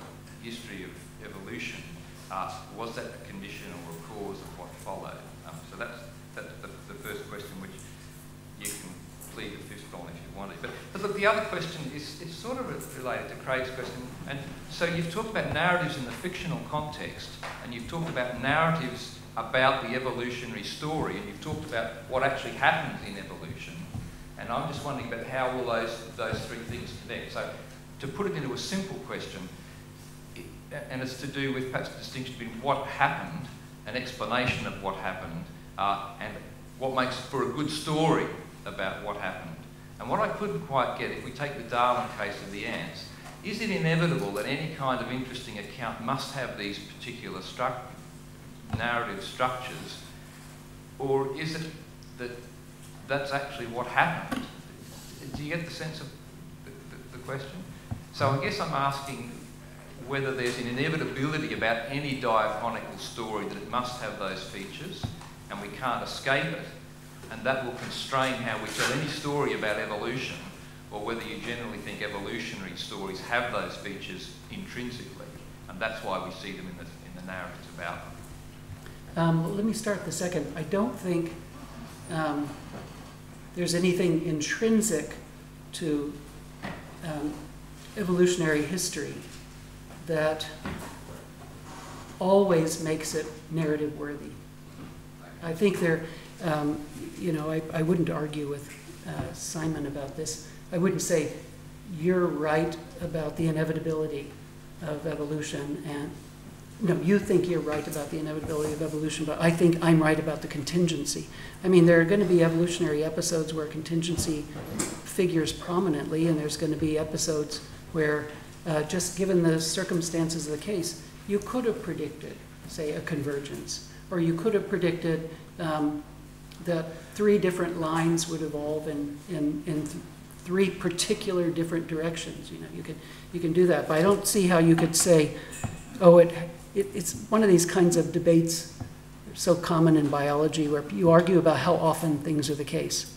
history of evolution. Was that a condition or a cause of what followed? So that's the first question, which you can plead the fifth on if you wanted. But look, the other question is it's sort of related to Craig's question. And so you've talked about narratives in the fictional context, and you've talked about narratives about the evolutionary story, and you've talked about what actually happens in evolution. And I'm just wondering about how will those three things connect. So to put it into a simple question, and it's to do with perhaps the distinction between what happened, an explanation of what happened, and what makes for a good story about what happened. And what I couldn't quite get, if we take the Darwin case of the ants, is it inevitable that any kind of interesting account must have these particular narrative structures, or is it that that's actually what happened? Do you get the sense of the question? So I guess I'm asking whether there's an inevitability about any diachronical story that it must have those features and we can't escape it, and that will constrain how we tell any story about evolution, or whether you generally think evolutionary stories have those features intrinsically, and that's why we see them in the narratives about them. Let me start with the second. I don't think there's anything intrinsic to evolutionary history that always makes it narrative worthy. I think I wouldn't argue with Simon about this. I wouldn't say you're right about the inevitability of evolution, and no, you think you're right about the inevitability of evolution, but I think I'm right about the contingency. I mean, there are going to be evolutionary episodes where contingency figures prominently, and there's going to be episodes where just given the circumstances of the case, you could have predicted, say, a convergence, or you could have predicted that three different lines would evolve in three particular different directions. You know, you can do that, but I don't see how you could say, oh, it's one of these kinds of debates so common in biology, where you argue about how often things are the case.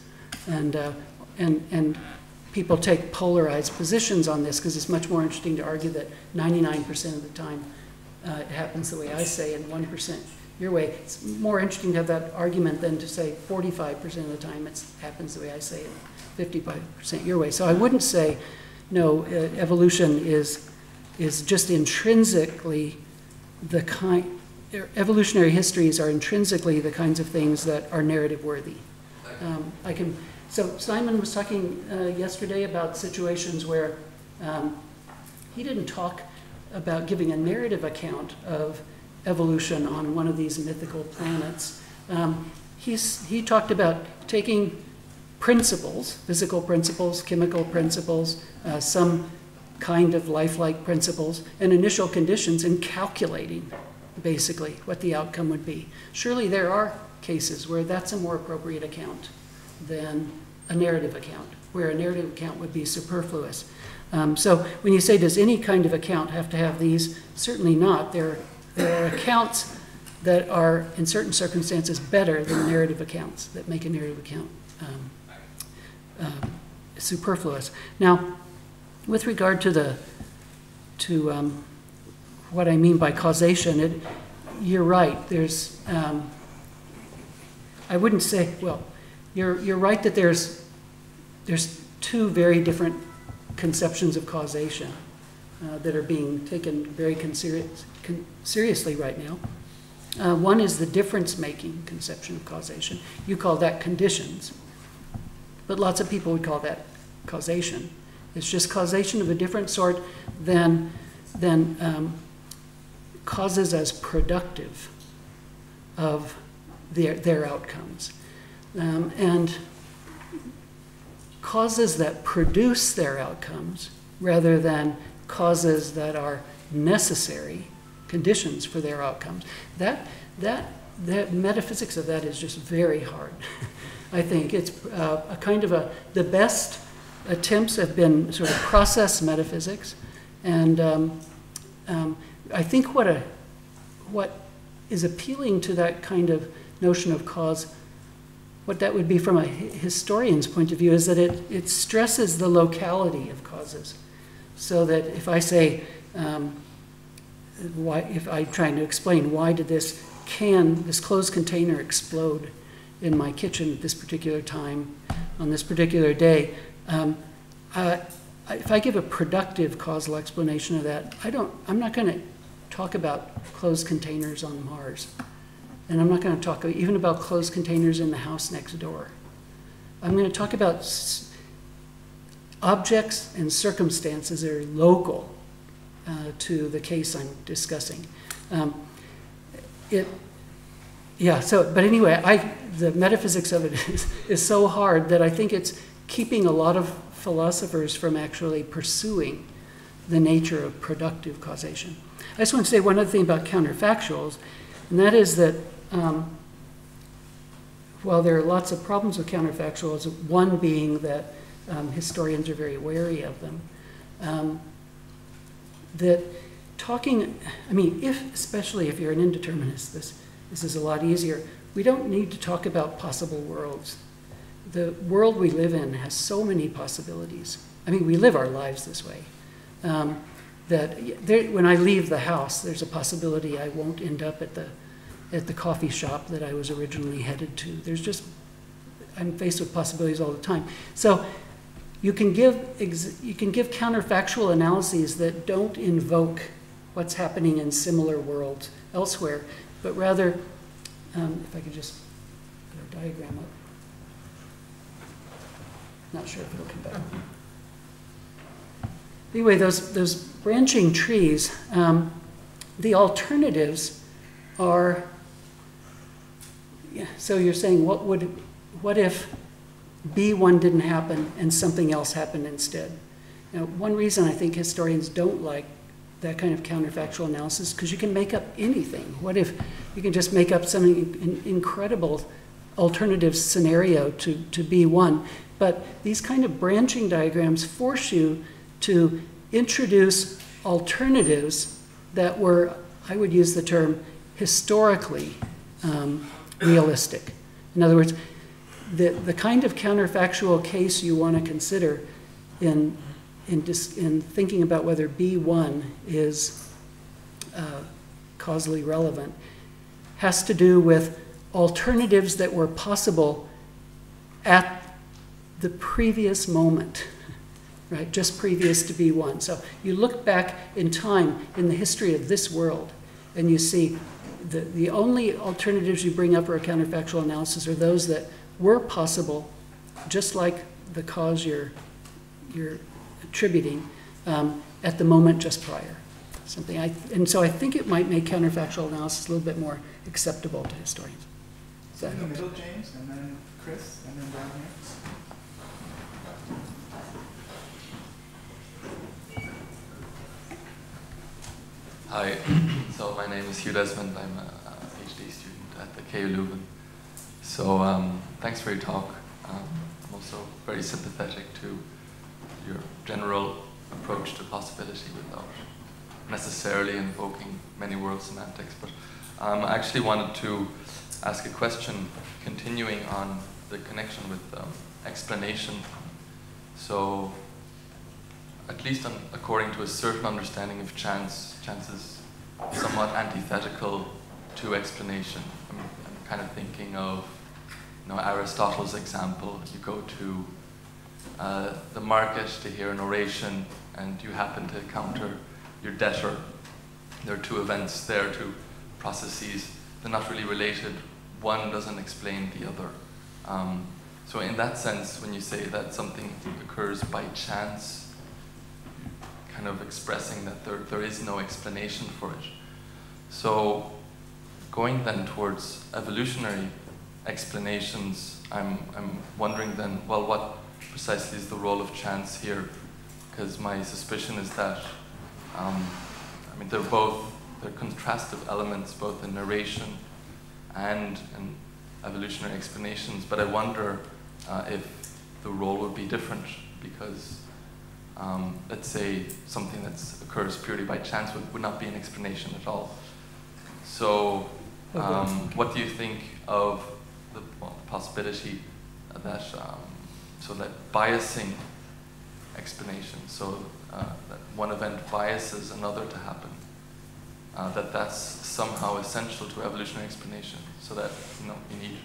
And people take polarized positions on this because it's much more interesting to argue that 99% of the time it happens the way I say and 1% your way. It's more interesting to have that argument than to say 45% of the time it happens the way I say it, 55% your way. So I wouldn't say, no, evolution is just intrinsically the kind, evolutionary histories are intrinsically the kinds of things that are narrative worthy. So Simon was talking yesterday about situations where he didn't talk about giving a narrative account of evolution on one of these mythical planets. He talked about taking principles, physical principles, chemical principles, some kind of lifelike principles, and initial conditions, and calculating basically what the outcome would be. Surely there are cases where that's a more appropriate account than a narrative account, where a narrative account would be superfluous. So when you say, does any kind of account have to have these? Certainly not. There are accounts that are, in certain circumstances, better than narrative accounts, that make a narrative account superfluous. Now, with regard to what I mean by causation, you're right. There's, I wouldn't say, well, you're right that there's two very different conceptions of causation that are being taken very seriously right now. One is the difference-making conception of causation. You call that conditions, but lots of people would call that causation. It's just causation of a different sort than causes as productive of their outcomes. And causes that produce their outcomes rather than causes that are necessary conditions for their outcomes. The metaphysics of that is just very hard. I think it's a kind of the best attempts have been sort of process metaphysics, and I think what is appealing to that kind of notion of cause, what that would be from a historian's point of view, is that it stresses the locality of causes. So that if I say, if I'm trying to explain why did this closed container explode in my kitchen at this particular time, on this particular day, if I give a productive causal explanation of that, I'm not going to talk about closed containers on Mars. And I'm not going to talk even about closed containers in the house next door. I'm going to talk about objects and circumstances that are local to the case I'm discussing. But anyway, the metaphysics of it is so hard that I think it's keeping a lot of philosophers from actually pursuing the nature of productive causation. I just want to say one other thing about counterfactuals, and that is that while there are lots of problems with counterfactuals, one being that historians are very wary of them, that talking, especially if you're an indeterminist, this is a lot easier. We don't need to talk about possible worlds. The world we live in has so many possibilities. We live our lives this way. When I leave the house, there's a possibility I won't end up at the coffee shop that I was originally headed to. I'm faced with possibilities all the time. So you can give counterfactual analyses that don't invoke what's happening in similar worlds elsewhere, but rather, if I could just put a diagram up. Not sure if it'll come back. Anyway, those branching trees, the alternatives are, so you're saying what if B1 didn't happen and something else happened instead? Now, one reason I think historians don't like that kind of counterfactual analysis, because you can make up anything. What if you can just make up some incredible alternative scenario to B1? But these kind of branching diagrams force you to introduce alternatives that were, I would use the term, historically realistic. In other words, the kind of counterfactual case you want to consider in thinking about whether B1 is causally relevant has to do with alternatives that were possible at the previous moment, right? Just previous to B1. So you look back in time in the history of this world, and you see the only alternatives you bring up for a counterfactual analysis are those that were possible, just like the cause you're attributing at the moment just prior. And so I think it might make counterfactual analysis a little bit more acceptable to historians. So in the middle, James, and then Chris, and then down here. Hi, so my name is Hugh Desmond. I'm a PhD student at the KU Leuven. So thanks for your talk. I'm also very sympathetic to your general approach to possibility without necessarily invoking many world semantics. But I actually wanted to ask a question continuing on the connection with explanation. So at least according to a certain understanding of chance, chance is somewhat antithetical to explanation. I'm kind of thinking of Aristotle's example. You go to the market to hear an oration and you happen to encounter your debtor. There are two events there, two processes. They're not really related. One doesn't explain the other. So in that sense, when you say that something occurs by chance, kind of expressing that there is no explanation for it. So going then towards evolutionary explanations, I'm wondering then, well, what precisely is the role of chance here? Because my suspicion is that, they're contrastive elements, both in narration and in evolutionary explanations, but I wonder if the role would be different, because let's say something that occurs purely by chance would not be an explanation at all. So what do you think of the possibility that that biasing explanation, so that one event biases another to happen, that's somehow essential to evolutionary explanation, so that you need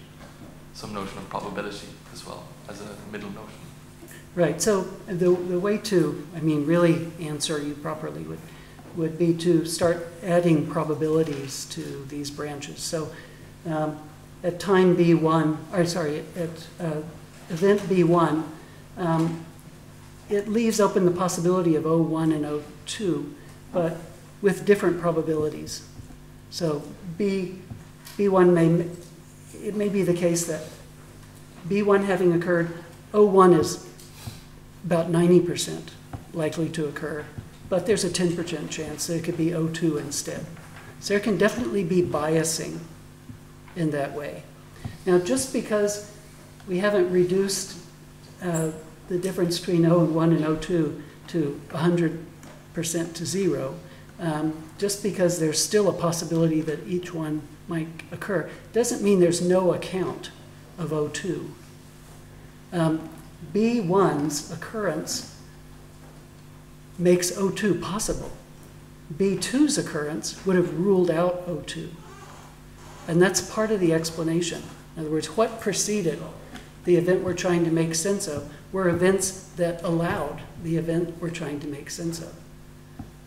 some notion of probability as well as a middle notion. Right. So the way to, really answer you properly would be to start adding probabilities to these branches. So at time B1, at event B1, it leaves open the possibility of O1 and O2, but with different probabilities. So B1 it may be the case that B1 having occurred, O1 is about 90% likely to occur, but there's a 10% chance that it could be O2 instead. So there can definitely be biasing in that way. Now, just because we haven't reduced the difference between O1 and O2 to 100% to 0, just because there's still a possibility that each one might occur, doesn't mean there's no account of O2. B1's occurrence makes O2 possible. B2's occurrence would have ruled out O2. And that's part of the explanation. In other words, what preceded the event we're trying to make sense of were events that allowed the event we're trying to make sense of.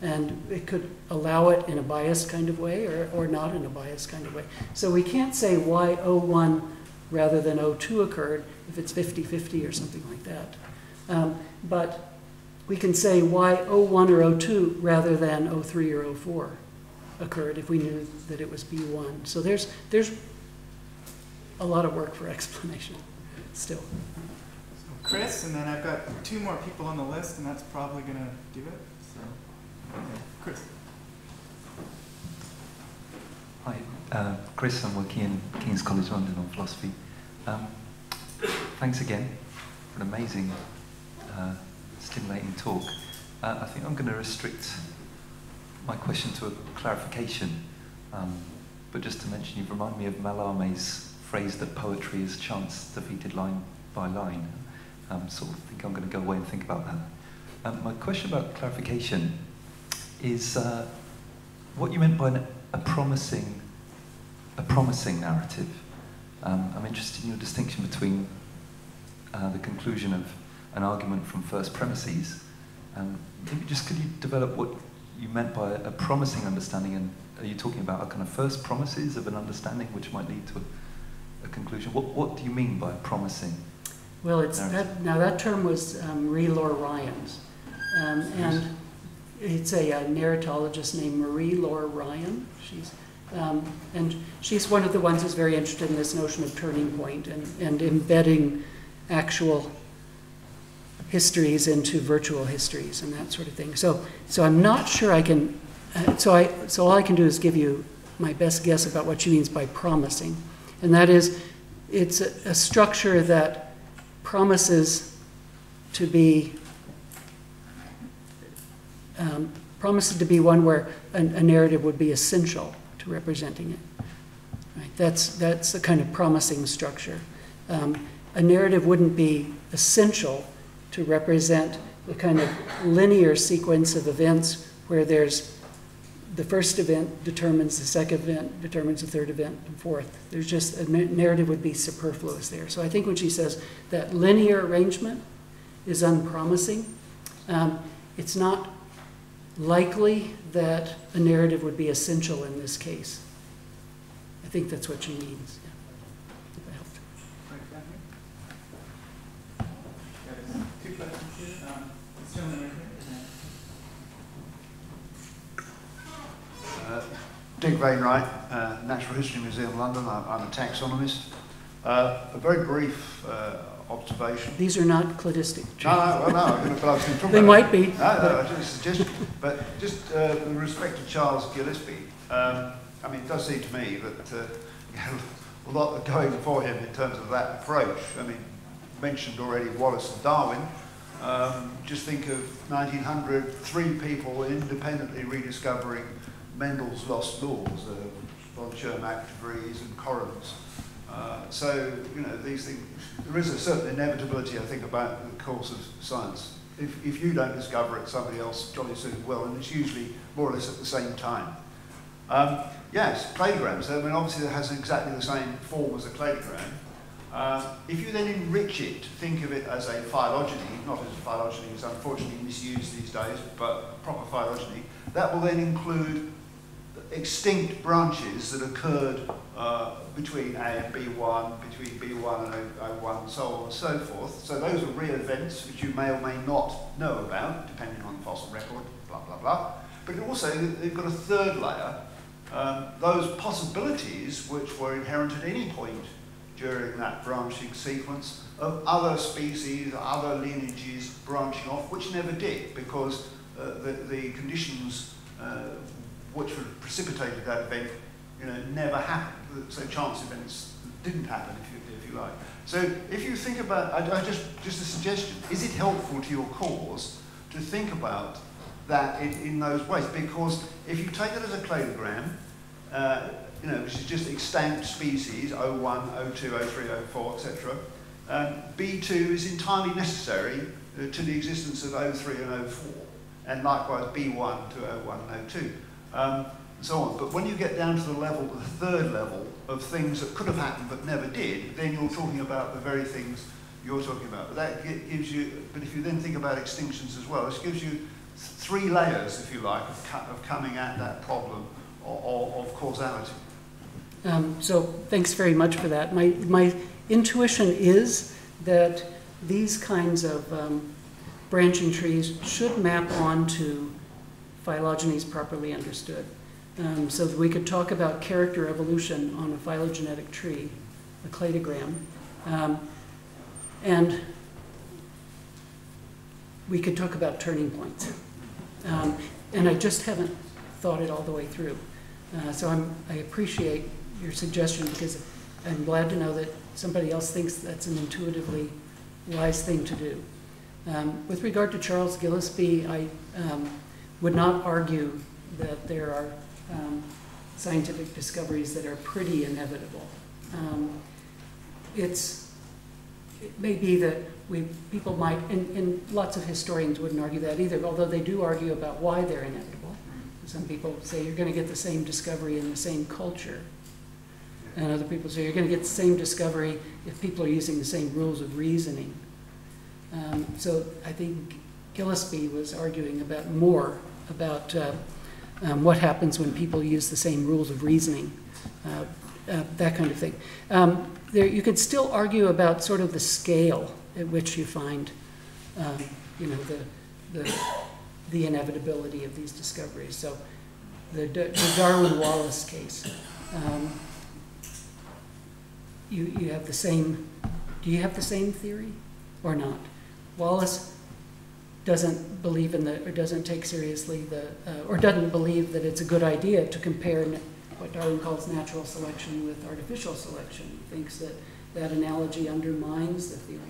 And it could allow it in a biased kind of way or not in a biased kind of way. So we can't say why O1 rather than O2 occurred if it's 50-50 or something like that. But we can say why O1 or O2 rather than O3 or O4 occurred if we knew that it was B1. So there's a lot of work for explanation still. So Chris, and then I've got two more people on the list, and that's probably going to do it. So, okay. Chris. Hi, Chris. I'm working in King's College London on philosophy. Thanks again for an amazing, stimulating talk. I think I'm going to restrict my question to a clarification, but just to mention, you remind me of Mallarmé's phrase that poetry is chance defeated line by line. Sort of think I'm going to go away and think about that. My question about clarification is what you meant by a promising narrative. I'm interested in your distinction between the conclusion of an argument from first premises. Maybe just could you develop what you meant by a promising understanding, and are you talking about a kind of first promises of an understanding which might lead to a conclusion? What do you mean by promising? Well, that term was Marie-Laure Ryan's, and it's a narratologist named Marie-Laure Ryan. She's one of the ones who's very interested in this notion of turning point and embedding actual histories into virtual histories and that sort of thing. So I'm not sure I can. So all I can do is give you my best guess about what she means by promising, and that is, it's a structure that promises to be one where a narrative would be essential to representing it. Right? That's the kind of promising structure. A narrative wouldn't be essential to represent the kind of linear sequence of events where there's the first event determines the second event, determines the third event, and fourth. There's just, a narrative would be superfluous there. So I think when she says that linear arrangement is unpromising, it's not likely that a narrative would be essential in this case. I think that's what she means. Yeah. If that helped. Two questions here. This gentleman right here. Dick Wainwright, Natural History Museum, London. I'm a taxonomist. A very brief observation. These are not cladistic. No, but I was going to talk about They might be. No, just a suggestion. But just with respect to Charles Gillespie, I mean, it does seem to me that he had a lot going for him in terms of that approach. I mean, mentioned already Wallace and Darwin. Just think of 1900, 3 people independently rediscovering Mendel's lost laws, von Schirmack, De Vries and Correns. So, you know, these things, there is a certain inevitability, I think, about the course of science. If you don't discover it, somebody else jolly soon will, and it's usually more or less at the same time. Yes, cladograms, I mean, obviously it has exactly the same form as a cladogram. If you then enrich it, think of it as a phylogeny, not as a phylogeny is unfortunately misused these days, but a proper phylogeny, that will then include extinct branches that occurred between A and B1, between B1 and O1, and so on and so forth. So those are real events which you may or may not know about, depending on the fossil record, blah, blah, blah. But also, they've got a third layer, those possibilities which were inherent at any point during that branching sequence of other species, other lineages branching off, which never did, because the conditions which precipitated that event, you know, never happened. So chance events didn't happen, if you like. So if you think about, just a suggestion, is it helpful to your cause to think about that in those ways? Because if you take it as a cladogram, you know, which is just extant species, O1, O2, O3, O4, etc., B2 is entirely necessary to the existence of O3 and O4, and likewise B1 to O1 and O2. And so on. But when you get down to the level, the third level of things that could have happened but never did, then you're talking about the very things you're talking about. But that gives you, but if you then think about extinctions as well, this gives you 3 layers, if you like, of coming at that problem of causality. So thanks very much for that. My intuition is that these kinds of branching trees should map onto phylogenies properly understood. So that we could talk about character evolution on a phylogenetic tree, a cladogram, and we could talk about turning points. And I just haven't thought it all the way through. So I appreciate your suggestion, because I'm glad to know that somebody else thinks that's an intuitively wise thing to do. With regard to Charles Gillespie, I would not argue that there are scientific discoveries that are pretty inevitable. It may be that people might, and lots of historians wouldn't argue that either, although they do argue about why they're inevitable. Some people say you're going to get the same discovery in the same culture. And other people say you're going to get the same discovery if people are using the same rules of reasoning. So I think Gillespie was arguing about more about what happens when people use the same rules of reasoning, that kind of thing. You could still argue about sort of the scale at which you find, you know, the inevitability of these discoveries. So the Darwin-Wallace case, you have the same, do you have the same theory or not? Wallace doesn't believe in or doesn't take seriously or doesn't believe that it's a good idea to compare what Darwin calls natural selection with artificial selection. He thinks that analogy undermines the theory.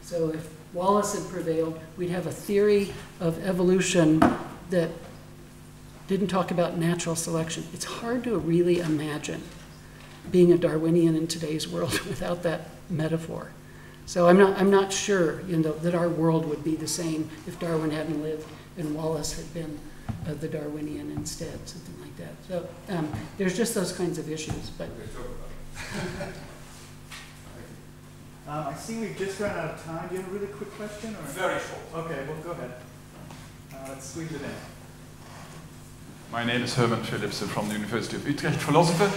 So if Wallace had prevailed, we'd have a theory of evolution that didn't talk about natural selection. It's hard to really imagine being a Darwinian in today's world without that metaphor. So I'm not sure, you know, that our world would be the same if Darwin hadn't lived and Wallace had been the Darwinian instead, something like that. So there's just those kinds of issues. But I see we've just run out of time. Do you have a really quick question? Or? Very short. Okay, well, go ahead. Let's squeeze it in. My name is Herman Philipsen from the University of Utrecht, philosopher.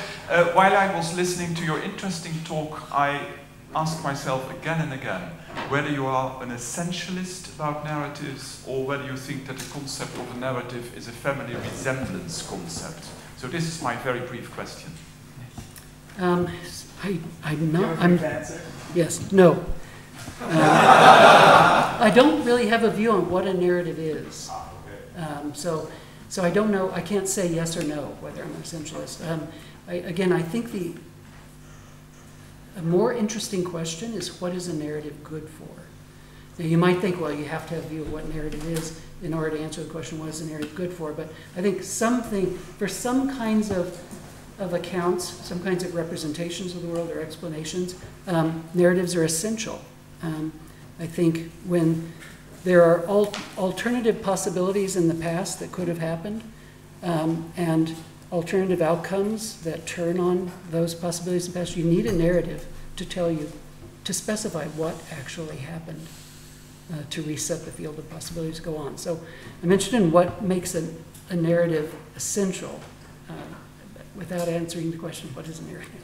While I was listening to your interesting talk, I asked myself again and again whether you are an essentialist about narratives or whether you think that the concept of a narrative is a family resemblance concept. So this is my very brief question. I'm not. Answer? Yes. No. I don't really have a view on what a narrative is. So I don't know. I can't say yes or no whether I'm an essentialist. Again, I think a more interesting question is, what is a narrative good for? Now, you might think, well, you have to have a view of what narrative is in order to answer the question, what is a narrative good for? But I think for some kinds of accounts, some kinds of representations of the world or explanations, narratives are essential. I think when there are alternative possibilities in the past that could have happened, and alternative outcomes that turn on those possibilities in the past, you need a narrative to tell you, to specify what actually happened, to reset the field of possibilities, go on. So I'm interested in what makes a narrative essential, without answering the question, what is a narrative?